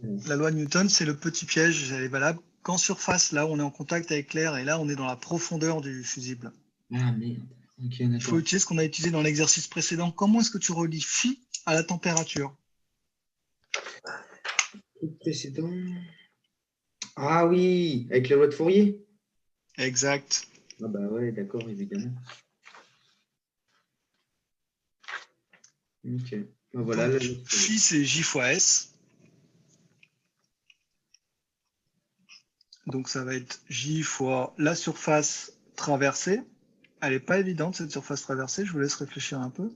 La loi de Newton, c'est le petit piège, elle est valable qu'en surface, là, on est en contact avec l'air, et là, on est dans la profondeur du fusible. Ah merde. Ok, Il faut d'accord. utiliser ce qu'on a utilisé dans l'exercice précédent. Comment est-ce que tu relis phi à la température. Truc précédent. Ah oui, avec la loi de Fourier. Exact. Ah bah ouais, d'accord, évidemment. Ok. Ben voilà, Donc, la loi de Fourier. phi, c'est J fois S. Donc, ça va être J fois la surface traversée. Elle n'est pas évidente, cette surface traversée. Je vous laisse réfléchir un peu.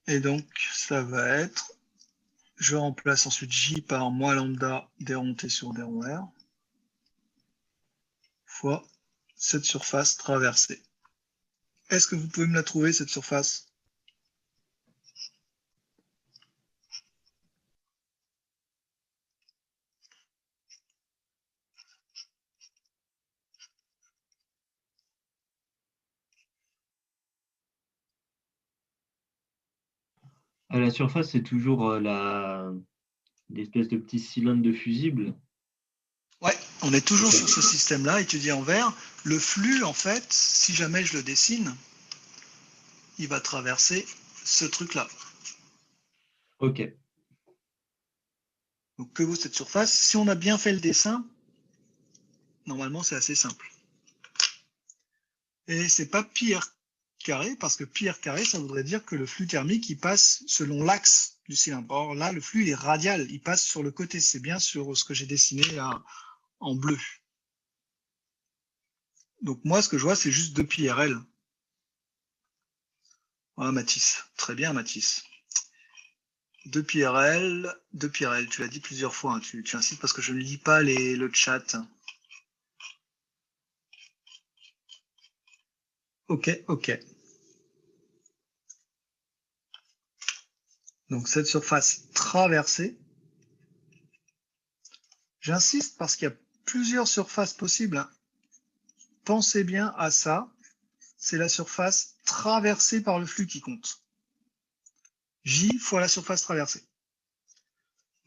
Et donc, ça va être, je remplace ensuite J par moins lambda d rond t sur d rond r fois cette surface traversée. Est-ce que vous pouvez me la trouver, cette surface? À la surface, c'est toujours l'espèce de petit cylindre de fusible. Ouais, on est toujours sur ce système-là, étudié en vert. Le flux, en fait, si jamais je le dessine, il va traverser ce truc-là. Ok. Donc, que vaut cette surface? Si on a bien fait le dessin, normalement, c'est assez simple. Et c'est pas pi r carré, parce que pi r carré, ça voudrait dire que le flux thermique, il passe selon l'axe du cylindre. Or, là, le flux il est radial, il passe sur le côté. C'est bien sur ce que j'ai dessiné là, en bleu. Donc, moi, ce que je vois, c'est juste 2 pi rl. Voilà, Mathis. Très bien, Mathis. 2 pi rl, 2 pi rl. Tu l'as dit plusieurs fois. Hein. Tu insistes parce que je ne lis pas le chat. Ok, ok. Donc, cette surface traversée, j'insiste parce qu'il y a plusieurs surfaces possibles. Hein. Pensez bien à ça. C'est la surface traversée par le flux qui compte. J fois la surface traversée.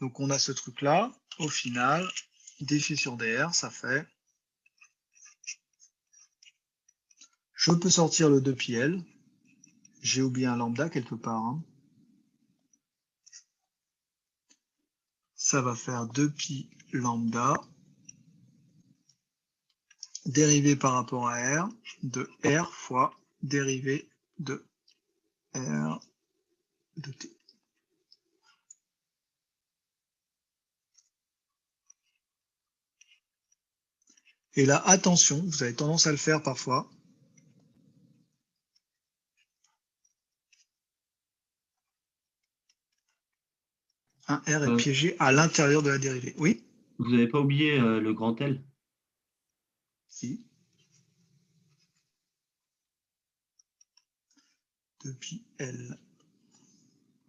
Donc, on a ce truc-là. Au final, dφ sur dr, ça fait... Je peux sortir le 2πl. J'ai oublié un lambda quelque part. Hein. Ça va faire 2π lambda dérivé par rapport à R de R fois dérivé de R de T. Et là, attention, vous avez tendance à le faire parfois. Un R est piégé à l'intérieur de la dérivée. Oui? Vous n'avez pas oublié le grand L? Si. 2πl.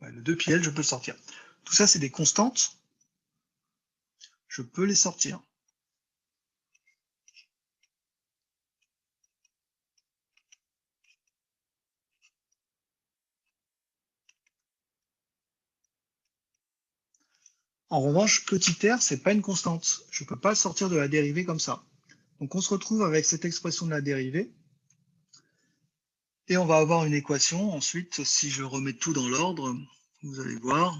Ouais, le 2πl, je peux le sortir. Tout ça, c'est des constantes. Je peux les sortir. En revanche, petit r, c'est pas une constante. Je ne peux pas le sortir de la dérivée comme ça. Donc on se retrouve avec cette expression de la dérivée. Et on va avoir une équation. Ensuite, si je remets tout dans l'ordre, vous allez voir.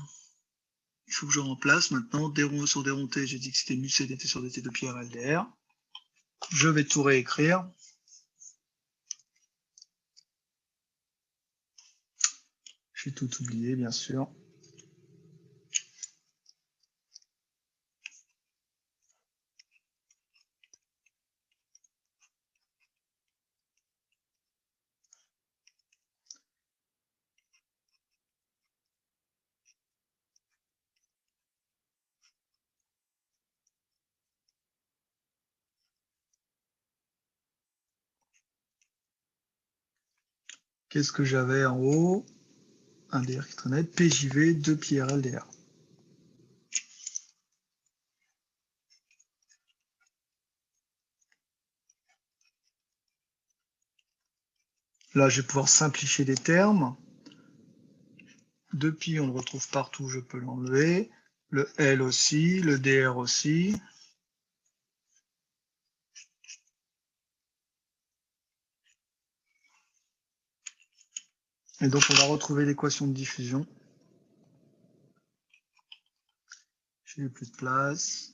Il faut que je remplace maintenant d rond sur d rond t. J'ai dit que c'était mu c dt sur dt de pi r LDR. Je vais tout réécrire. J'ai tout oublié, bien sûr. Qu'est-ce que j'avais en haut? Un dr qui traînait, PJV, 2 pi r LDR. Là, je vais pouvoir simplifier les termes. 2pi, on le retrouve partout, je peux l'enlever. Le L aussi, le DR aussi. Et donc, on va retrouver l'équation de diffusion. Je n'ai plus de place.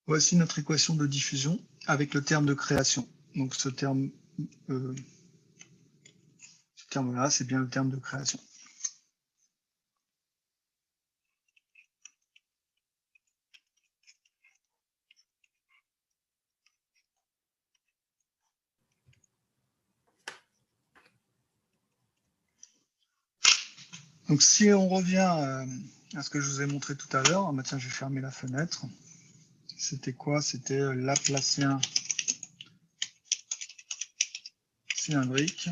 Voici notre équation de diffusion avec le terme de création. Donc ce terme-là, c'est bien le terme de création. Donc si on revient à ce que je vous ai montré tout à l'heure, bah tiens, je vais fermer la fenêtre. C'était quoi? C'était laplacien cylindrique.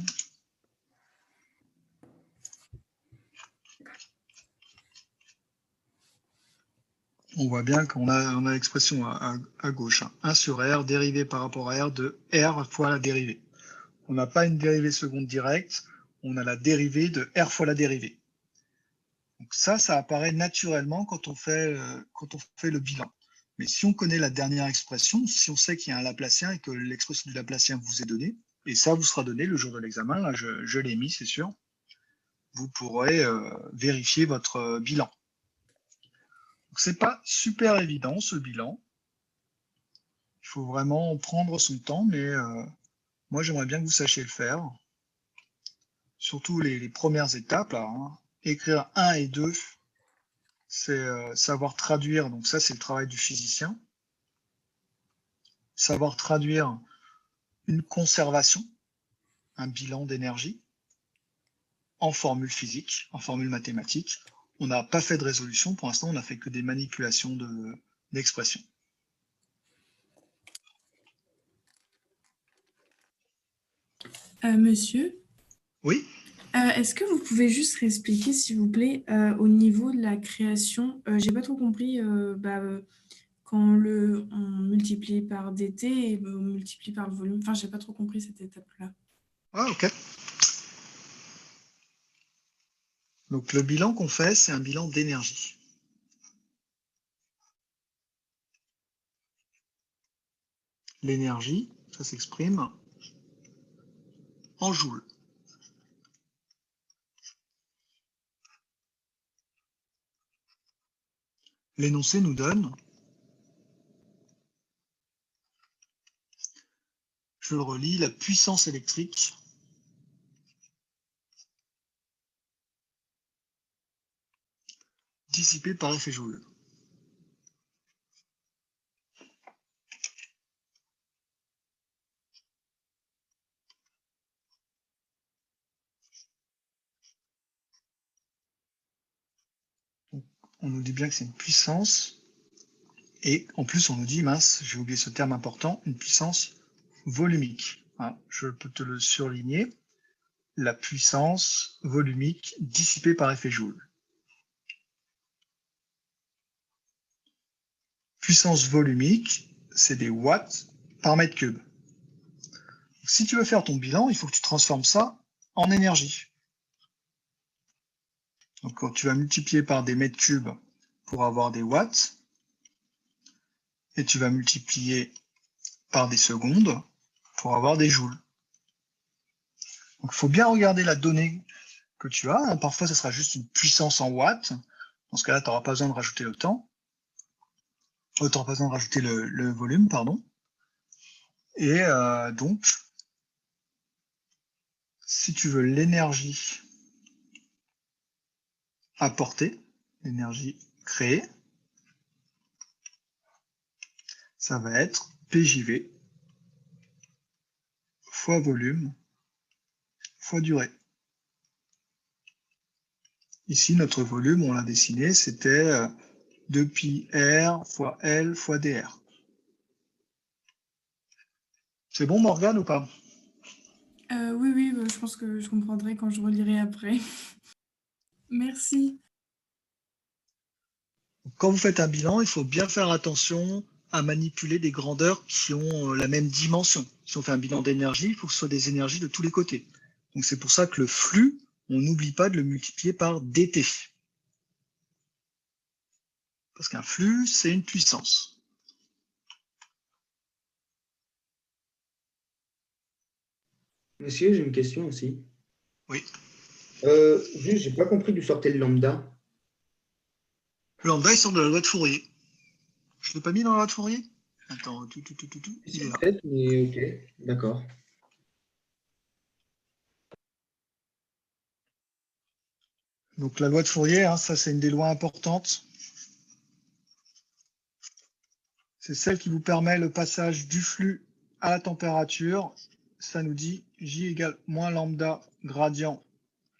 On voit bien qu'on a l'expression à gauche, 1 sur R, dérivé par rapport à R de R fois la dérivée. On n'a pas une dérivée seconde directe, on a la dérivée de R fois la dérivée. Donc ça apparaît naturellement quand on fait le bilan. Mais si on connaît la dernière expression, si on sait qu'il y a un Laplacien et que l'expression du Laplacien vous est donnée, et ça vous sera donné le jour de l'examen, là je l'ai mis, c'est sûr, vous pourrez vérifier votre bilan. Ce n'est pas super évident ce bilan. Il faut vraiment prendre son temps, mais moi j'aimerais bien que vous sachiez le faire. Surtout les premières étapes, là, hein. Écrire 1 et 2, c'est savoir traduire, donc ça c'est le travail du physicien. Savoir traduire une conservation, un bilan d'énergie, en formule physique, en formule mathématique. On n'a pas fait de résolution, pour l'instant on n'a fait que des manipulations d'expressions. Monsieur, Oui. Est-ce que vous pouvez juste réexpliquer, s'il vous plaît, au niveau de la création, j'ai pas trop compris, quand on multiplie par dt et on multiplie par le volume. Enfin, j'ai pas trop compris cette étape-là. Ah, ok. Donc le bilan qu'on fait, c'est un bilan d'énergie. L'énergie, ça s'exprime en joules. L'énoncé nous donne, je le relis, la puissance électrique dissipée par effet Joule. On nous dit bien que c'est une puissance, et en plus on nous dit, mince, j'ai oublié ce terme important, une puissance volumique. Hein, je peux te le surligner, la puissance volumique dissipée par effet Joule. Puissance volumique, c'est des watts par mètre cube. Si tu veux faire ton bilan, il faut que tu transformes ça en énergie. Donc quand tu vas multiplier par des mètres cubes pour avoir des watts, et tu vas multiplier par des secondes pour avoir des joules. Donc il faut bien regarder la donnée que tu as. Parfois, ça sera juste une puissance en watts. Dans ce cas-là, tu n'auras pas besoin de rajouter le temps. Tu n'auras pas besoin de rajouter le volume, pardon. Et donc, si tu veux l'énergie apportée, l'énergie créée, ça va être PJV fois volume fois durée. Ici, notre volume, on l'a dessiné, c'était 2πr fois L fois dr. C'est bon, Morgane, ou pas? Oui, je pense que je comprendrai quand je relirai après. Merci. Quand vous faites un bilan, il faut bien faire attention à manipuler des grandeurs qui ont la même dimension. Si on fait un bilan d'énergie, il faut que ce soit des énergies de tous les côtés. Donc c'est pour ça que le flux, on n'oublie pas de le multiplier par dt. Parce qu'un flux, c'est une puissance. Monsieur, j'ai une question aussi. Oui. Juste, j'ai pas compris d'où sortait le lambda. Le lambda, il sort de la loi de Fourier. Je ne l'ai pas mis dans la loi de Fourier? Attends, il est là. Peut-être, mais ok, d'accord. Donc la loi de Fourier, hein, ça c'est une des lois importantes. C'est celle qui vous permet le passage du flux à la température. Ça nous dit J égale moins lambda gradient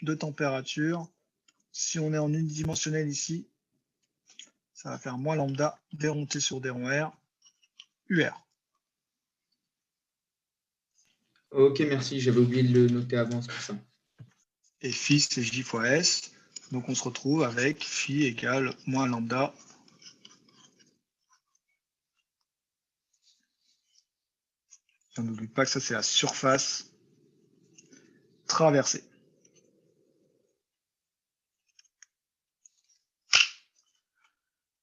de température. Si on est en unidimensionnel ici, ça va faire moins lambda d rond t sur d rond r, UR. Ok, merci, j'avais oublié de le noter avant, c'est pour ça. Et phi, c'est J fois S. Donc on se retrouve avec phi égale moins lambda. On n'oublie pas que ça, c'est la surface traversée.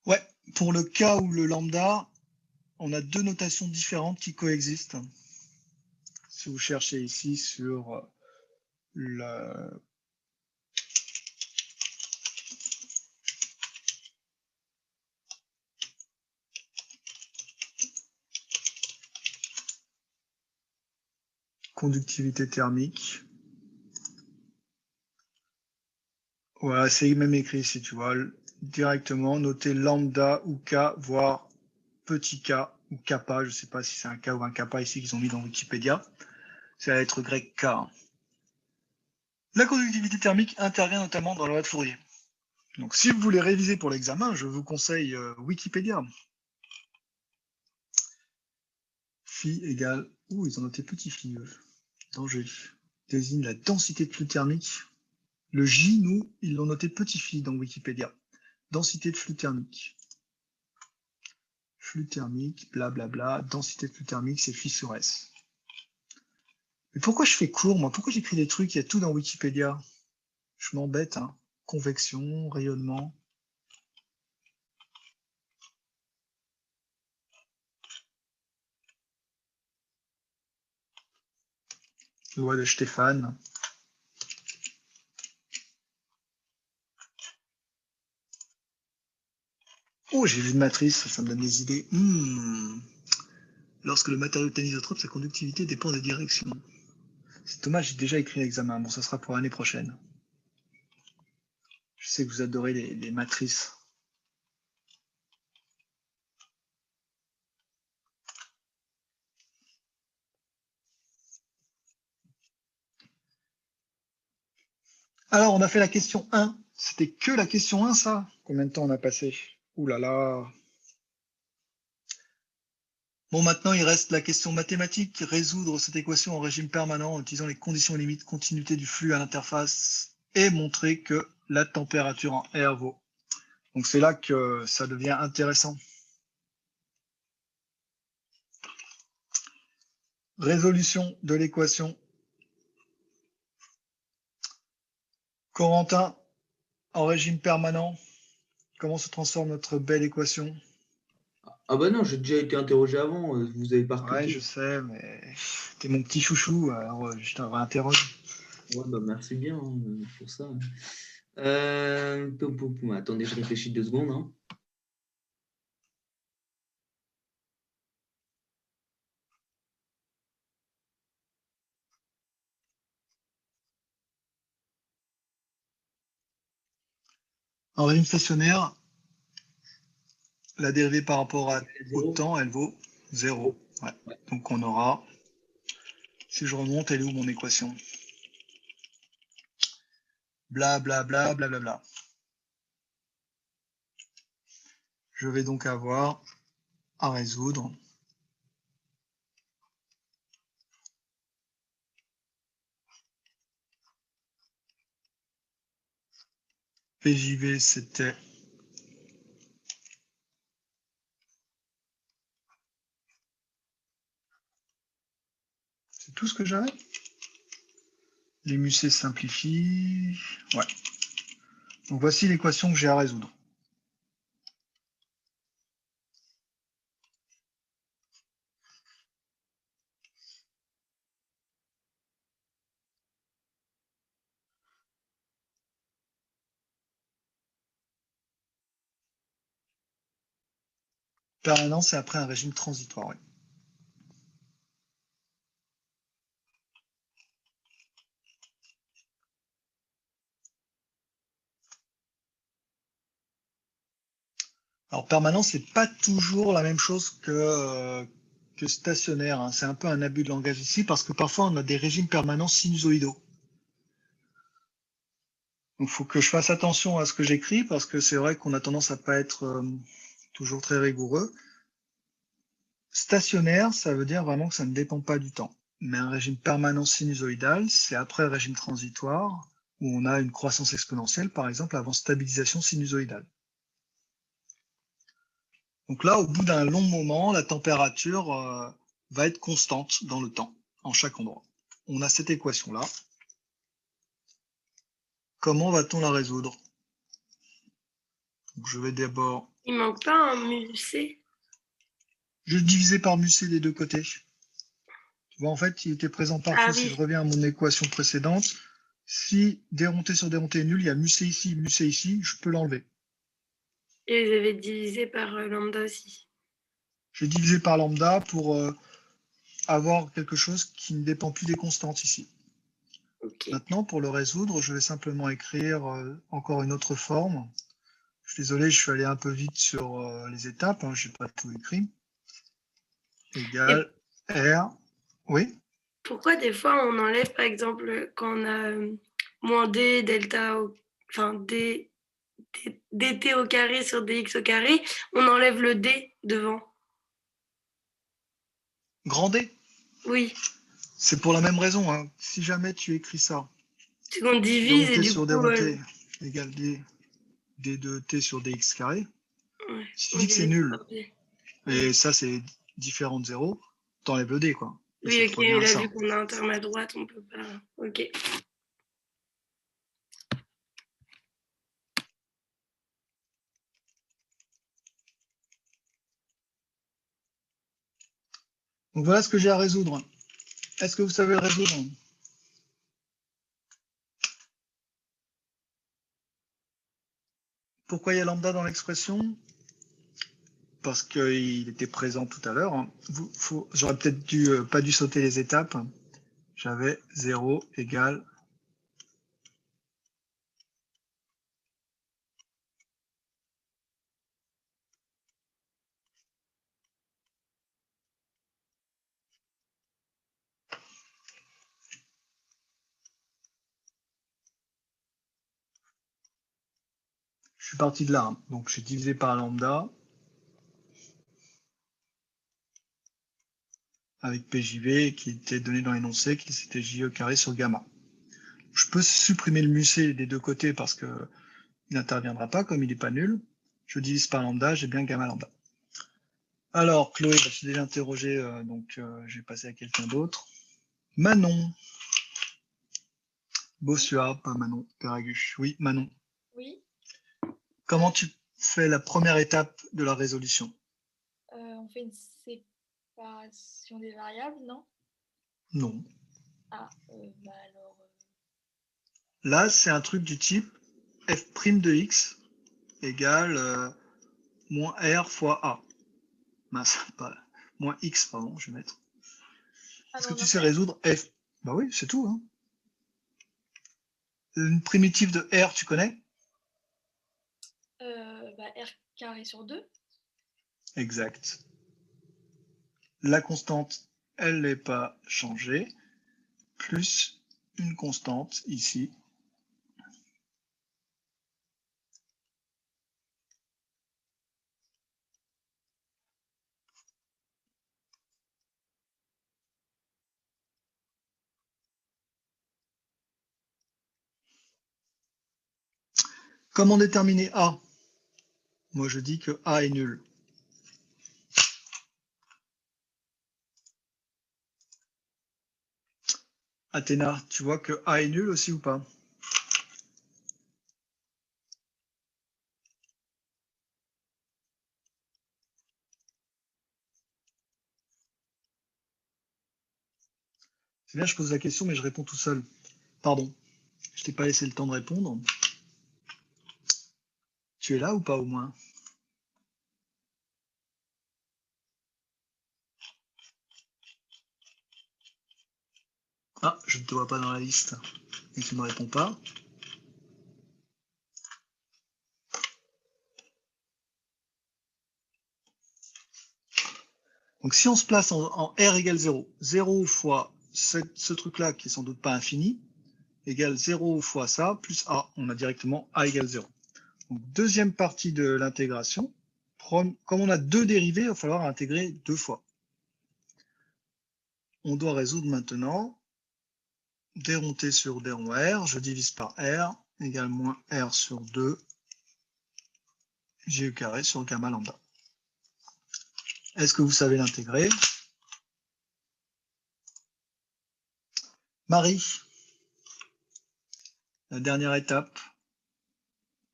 Ouais, pour le cas où le lambda, on a deux notations différentes qui coexistent. Si vous cherchez ici sur la conductivité thermique, voilà, c'est même écrit ici, tu vois, directement noter lambda ou k, voire petit k ou kappa, je ne sais pas si c'est un k ou un kappa ici qu'ils ont mis dans Wikipédia, c'est la lettre grecque k. La conductivité thermique intervient notamment dans la loi de Fourier. Donc si vous voulez réviser pour l'examen, je vous conseille Wikipédia. Phi égale, ils ont noté petit phi, danger, désigne la densité de flux thermique. Le J, nous, ils l'ont noté petit phi dans Wikipédia. Densité de flux thermique. Flux thermique, blablabla, densité de flux thermique, c'est phi sur S. Mais pourquoi je fais court, moi? Pourquoi j'écris des trucs? Il y a tout dans Wikipédia. Je m'embête, hein. Convection, rayonnement. Loi de Stéphane. Oh, j'ai vu une matrice, ça me donne des idées. Lorsque le matériau est anisotrope, sa conductivité dépend des directions. C'est dommage, j'ai déjà écrit l'examen. Bon, ça sera pour l'année prochaine. Je sais que vous adorez les matrices. Alors, on a fait la question 1. C'était que la question 1, ça? Combien de temps on a passé? Ouh là là. Bon, maintenant, il reste la question mathématique. Résoudre cette équation en régime permanent en utilisant les conditions limites continuité du flux à l'interface et montrer que la température en R vaut. Donc, c'est là que ça devient intéressant. Résolution de l'équation. Corentin, en régime permanent, comment se transforme notre belle équation? Ah bah non, j'ai déjà été interrogé avant, vous avez pas Ouais, recliqué. je sais, mais t'es mon petit chouchou, alors je te réinterroge. Ouais, bah merci bien pour ça. Attendez, je réfléchis 2 secondes. Hein. En régime stationnaire, la dérivée par rapport au temps, elle vaut 0. Ouais. Donc on aura, si je remonte, elle est où mon équation? blablabla, blablabla. Je vais donc avoir à résoudre PJV, c'était c'est tout ce que j'avais. Les musées simplifient. Ouais. Donc voici l'équation que j'ai à résoudre. Permanence et après un régime transitoire. Oui. Alors permanence, c'est pas toujours la même chose que stationnaire. Hein. C'est un peu un abus de langage ici parce que parfois on a des régimes permanents sinusoïdaux. Donc il faut que je fasse attention à ce que j'écris parce que c'est vrai qu'on a tendance à pas être toujours très rigoureux. Stationnaire, ça veut dire vraiment que ça ne dépend pas du temps. Mais un régime permanent sinusoïdal, c'est après le régime transitoire où on a une croissance exponentielle, par exemple, avant stabilisation sinusoïdale. Donc là, au bout d'un long moment, la température va être constante dans le temps, en chaque endroit. On a cette équation-là. Comment va-t-on la résoudre? Donc, je vais d'abord... Il manque pas un musée. Je vais diviser par musée des deux côtés. Tu vois, en fait, il était présent partout. Ah Si oui. je reviens à mon équation précédente, si déronté sur déronté est nul, il y a musée ici, je peux l'enlever. Et vous avez divisé par lambda aussi. J'ai divisé par lambda pour avoir quelque chose qui ne dépend plus des constantes ici. Okay. Maintenant, pour le résoudre, je vais simplement écrire encore une autre forme. Je suis désolé, je suis allé un peu vite sur les étapes, hein, je n'ai pas tout écrit. Égal R. Oui. Pourquoi des fois on enlève, par exemple, quand on a moins d, delta, enfin d, dt au carré sur dx au carré, on enlève le d devant? Grand D? Oui. C'est pour la même raison. Hein. Si jamais tu écris ça, C'est qu'on divise déronté et du sur coup... déronté égale d de t sur dx carré. Ouais, Si tu dis que c'est nul, et ouais. ça c'est différent de 0, t'enlèves le d, quoi. Et Oui, ok, mais là, ça. vu qu'on a un terme à droite, on peut pas... Ok. Donc voilà ce que j'ai à résoudre. Est-ce que vous savez le résoudre? Pourquoi il y a lambda dans l'expression? Parce qu'il était présent tout à l'heure. Hein. J'aurais peut-être pas dû sauter les étapes. J'avais 0 égale... Je suis parti de là. Hein. Donc j'ai divisé par lambda. Avec PJV qui était donné dans l'énoncé, qui c'était JE carré sur gamma. Je peux supprimer le musée des deux côtés parce qu'il n'interviendra pas, comme il n'est pas nul. Je divise par lambda, j'ai bien gamma lambda. Alors, Chloé, je suis déjà interrogé, donc je vais passer à quelqu'un d'autre. Manon. Bossua, pas Manon, Péraguche. Oui, Manon. Oui. Comment tu fais la première étape de la résolution? On fait une séparation des variables, non? Non. Ah, bah alors... Là, c'est un truc du type f' de x égale moins r fois a. Mince, pas, moins x, pardon, je vais mettre. Est-ce que tu sais résoudre f? Bah oui, c'est tout. Hein. Une primitive de r, tu connais? Bah, r carré sur 2. Exact. La constante, elle n'est pas changée, plus une constante ici, Comment déterminer A? Moi, je dis que A est nul. Athéna, tu vois que A est nul aussi ou pas? C'est bien, je pose la question, mais je réponds tout seul. Pardon, je t'ai pas laissé le temps de répondre. Tu es là ou pas au moins? Ah, je ne te vois pas dans la liste. Et tu ne me réponds pas. Donc si on se place en R égale 0, 0 fois ce truc-là qui est sans doute pas infini, égale 0 fois ça, plus A, on a directement A égale 0. Donc deuxième partie de l'intégration, comme on a deux dérivés, il va falloir intégrer deux fois. On doit résoudre maintenant d rond t sur d rond r, je divise par r, égale moins r sur 2, g carré sur gamma lambda. Est-ce que vous savez l'intégrer? Marie, la dernière étape,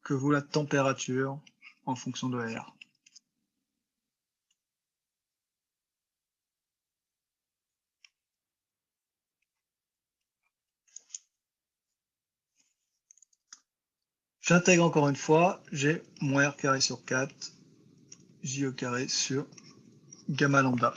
que vaut la température en fonction de R? J'intègre encore une fois, j'ai moins R carré sur 4, J carré sur gamma lambda.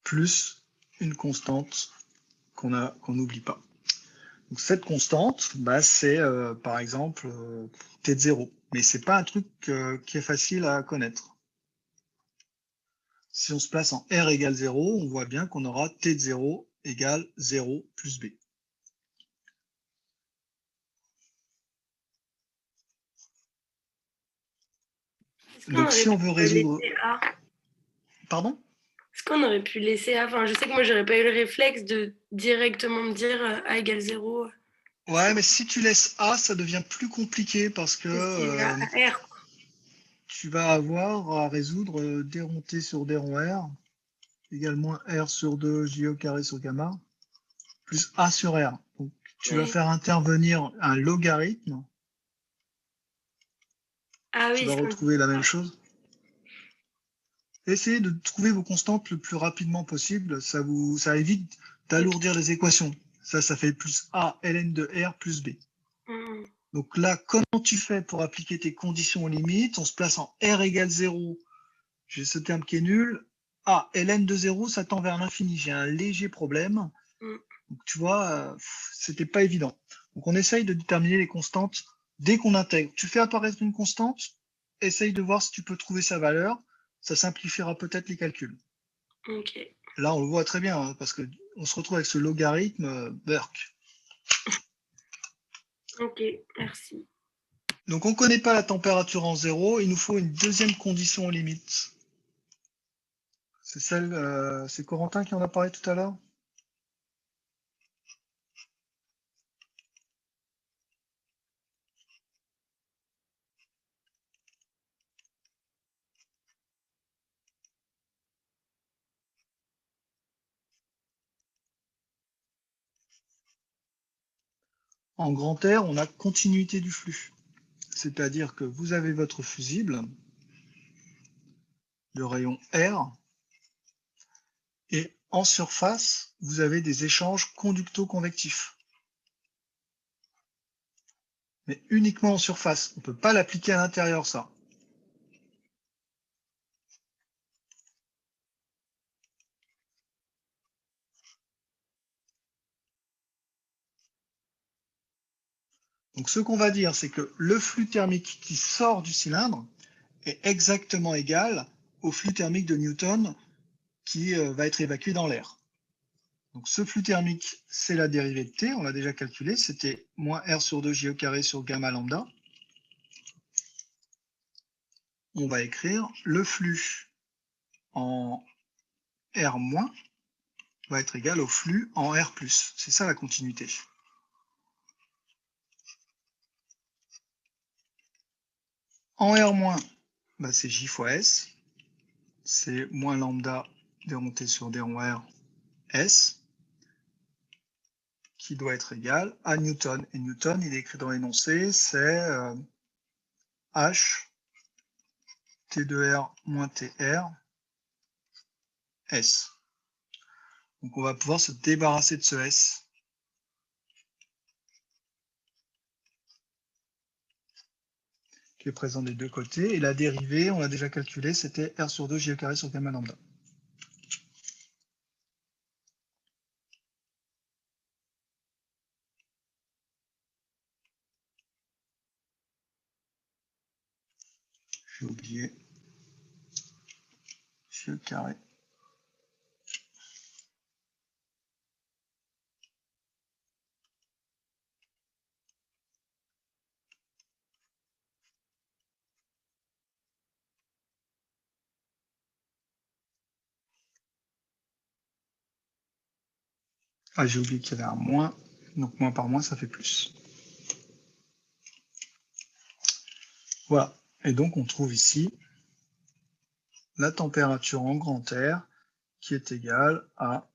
Plus une constante qu'on n'oublie pas. Donc cette constante, bah, c'est par exemple t de 0. Mais c'est pas un truc qui est facile à connaître. Si on se place en R égale 0, on voit bien qu'on aura t de 0 égale 0 plus b. Donc si on veut résoudre... Pardon? Est-ce qu'on aurait pu laisser A? Enfin, je sais que moi, j'aurais pas eu le réflexe de directement me dire A égale 0. Ouais, mais si tu laisses A, ça devient plus compliqué parce que R. Tu vas avoir à résoudre d rond t sur d rond r égale moins r sur 2 j au carré sur gamma plus a sur r. Donc tu vas faire intervenir un logarithme. Ah oui, tu vas retrouver la même chose. Essayez de trouver vos constantes le plus rapidement possible. Ça évite d'alourdir les équations. Ça fait plus a ln de r plus b. Donc là, comment tu fais pour appliquer tes conditions aux limites? On se place en R égale 0. J'ai ce terme qui est nul. Ah, ln de 0, ça tend vers l'infini. J'ai un léger problème. Donc tu vois, c'était pas évident. Donc on essaye de déterminer les constantes dès qu'on intègre. Tu fais apparaître une constante, essaye de voir si tu peux trouver sa valeur. Ça simplifiera peut-être les calculs. Okay. Là, on le voit très bien, hein, parce qu'on se retrouve avec ce logarithme Burke. Ok, merci. Donc, on ne connaît pas la température en 0. Il nous faut une deuxième condition aux limites. C'est c'est Corentin qui en a parlé tout à l'heure? En grand R, on a continuité du flux. C'est-à-dire que vous avez votre fusible de rayon R, et en surface, vous avez des échanges conducto-convectifs. Mais uniquement en surface. On ne peut pas l'appliquer à l'intérieur, ça. Donc ce qu'on va dire, c'est que le flux thermique qui sort du cylindre est exactement égal au flux thermique de Newton qui va être évacué dans l'air. Donc ce flux thermique, c'est la dérivée de T, on l'a déjà calculé, c'était moins R sur 2 J au carré sur gamma lambda. on va écrire le flux en R- va être égal au flux en R+. C'est ça la continuité. En R-, bah, c'est J fois S. C'est moins lambda démonté sur D rond R S, qui doit être égal à Newton. Et Newton, il est écrit dans l'énoncé, c'est H T2R moins TR S. Donc on va pouvoir se débarrasser de ce S. Qui est présent des deux côtés. Et la dérivée, on l'a déjà calculé, c'était R sur 2 J au carré sur gamma lambda. J'ai oublié J au carré. Ah, j'ai oublié qu'il y avait un moins. Donc moins par moins, ça fait plus. Voilà. Et donc on trouve ici la température en grand R qui est égale à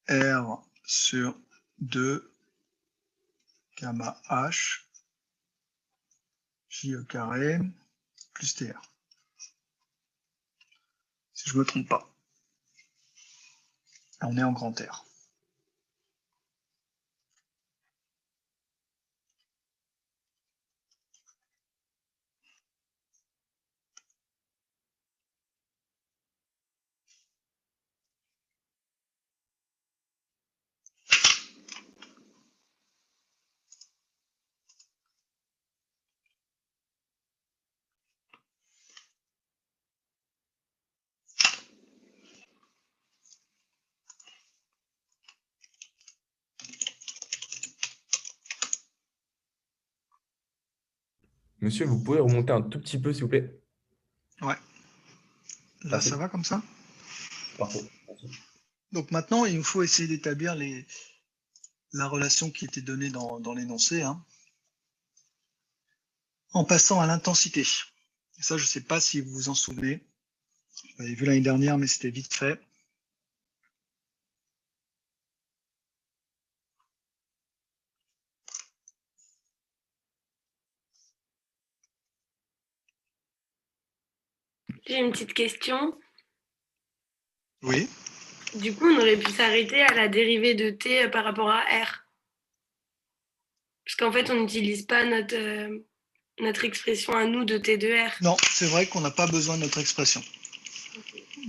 R sur 2 gamma H J au carré plus TR. Si je ne me trompe pas. Là, on est en grand R. Monsieur, vous pouvez remonter un tout petit peu, s'il vous plaît? Ouais. Là, Merci. ça va comme ça? Parfait. Merci. Donc maintenant, il nous faut essayer d'établir la relation qui était donnée dans l'énoncé, hein, en passant à l'intensité. Et ça, je ne sais pas si vous vous en souvenez. Vous l'avez vu l'année dernière, mais c'était vite fait. J'ai une petite question. Oui. Du coup, on aurait pu s'arrêter à la dérivée de t par rapport à r. Parce qu'en fait, on n'utilise pas notre expression à nous de t de r. Non, c'est vrai qu'on n'a pas besoin de notre expression.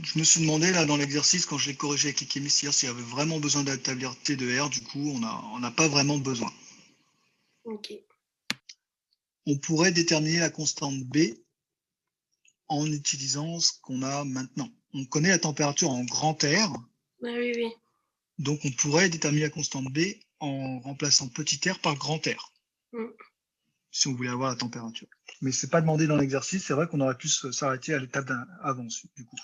Je me suis demandé là dans l'exercice, quand je l'ai corrigé avec les chimistes hier, s'il y avait vraiment besoin d'établir T de R. Du coup, on n'a pas vraiment besoin. Ok. On pourrait déterminer la constante B en utilisant ce qu'on a maintenant. On connaît la température en grand R. Oui, oui. Donc on pourrait déterminer la constante B en remplaçant petit r par grand R. Si on voulait avoir la température. Mais ce n'est pas demandé dans l'exercice, c'est vrai qu'on aurait pu s'arrêter à l'étape avant, du coup.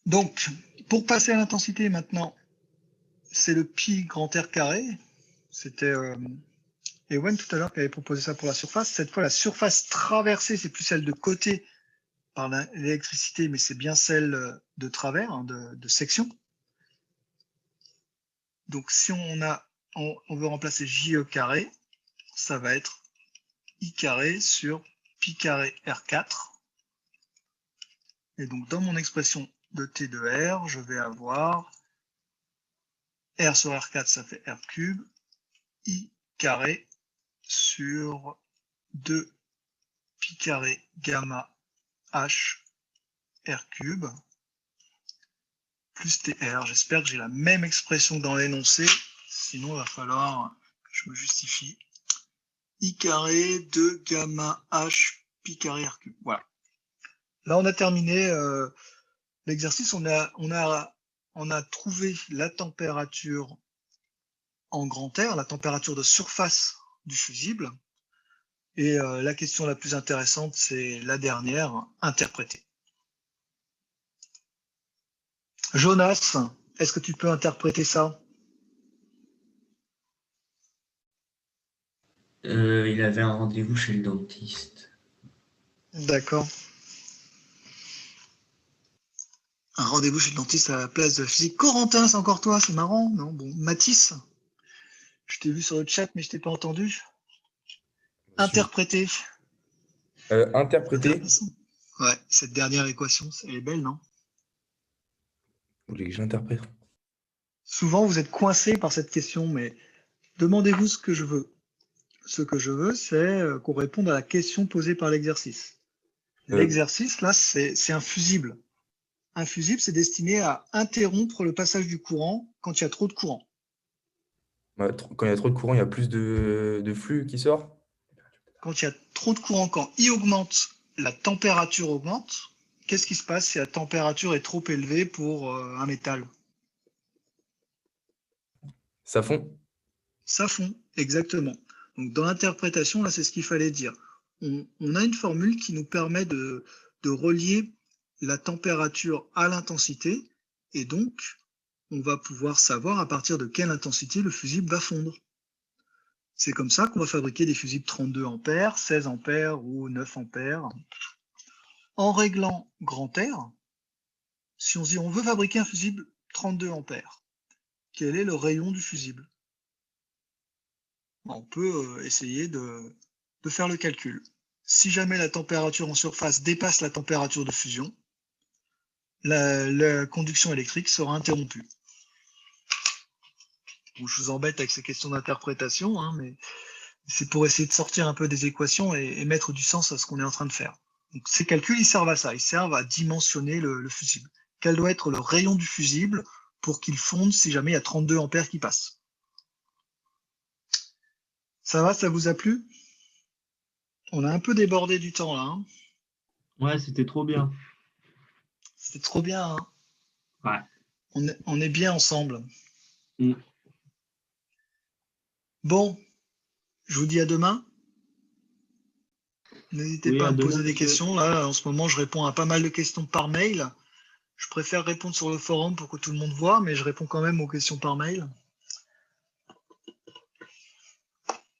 Donc, pour passer à l'intensité maintenant, c'est le pi grand R carré. C'était Ewen tout à l'heure qui avait proposé ça pour la surface. Cette fois, la surface traversée, c'est plus celle de côté par l'électricité, mais c'est bien celle de travers, hein, de section. Donc, si on veut remplacer J au carré, ça va être I carré sur pi carré R4. Et donc, dans mon expression de T de R, je vais avoir R sur R4, ça fait R cube, I carré sur 2 pi carré gamma H R cube plus TR. J'espère que j'ai la même expression dans l'énoncé, sinon il va falloir que je me justifie. I carré de gamma H pi carré R cube. Voilà. Là, on a terminé l'exercice. On a trouvé la température en grand R la température de surface du fusible. Et la question la plus intéressante, c'est la dernière, interpréter. Jonas, est-ce que tu peux interpréter ça? Il avait un rendez-vous chez le dentiste. D'accord. Un rendez-vous chez le dentiste à la place de la physique. Corentin, c'est encore toi, c'est marrant, non? Bon, Mathis, je t'ai vu sur le chat, mais je t'ai pas entendu. Interpréter. Interpréter. Ouais, cette dernière équation, elle est belle, non? Vous voulez que j'interprète? Souvent, vous êtes coincé par cette question, mais demandez-vous ce que je veux. Ce que je veux, c'est qu'on réponde à la question posée par l'exercice. L'exercice, là, c'est un fusible. Un fusible, c'est destiné à interrompre le passage du courant quand il y a trop de courant. Quand il y a trop de courant, il y a plus de flux qui sort? Quand il y a trop de courant, quand I augmente, la température augmente. Qu'est-ce qui se passe si la température est trop élevée pour un métal? Ça fond? Ça fond, exactement. Donc dans l'interprétation, là, c'est ce qu'il fallait dire. On a une formule qui nous permet de relier la température à l'intensité, et donc on va pouvoir savoir à partir de quelle intensité le fusible va fondre. C'est comme ça qu'on va fabriquer des fusibles 32 ampères, 16 ampères ou 9 ampères. En réglant grand R, si on dit on veut fabriquer un fusible 32 ampères, quel est le rayon du fusible? On peut essayer de faire le calcul. Si jamais la température en surface dépasse la température de fusion, la conduction électrique sera interrompue. Bon, je vous embête avec ces questions d'interprétation, hein, mais c'est pour essayer de sortir un peu des équations et mettre du sens à ce qu'on est en train de faire. Donc, ces calculs, ils servent à ça, ils servent à dimensionner le fusible. Quel doit être le rayon du fusible pour qu'il fonde si jamais il y a 32 ampères qui passent? Ça va, ça vous a plu? On a un peu débordé du temps là. Hein. Ouais, c'était trop bien. C'était trop bien. Hein. Ouais. On est bien ensemble. Mm. Bon, je vous dis à demain. N'hésitez pas à me poser des questions. Là, en ce moment, je réponds à pas mal de questions par mail. Je préfère répondre sur le forum pour que tout le monde voit, mais je réponds quand même aux questions par mail.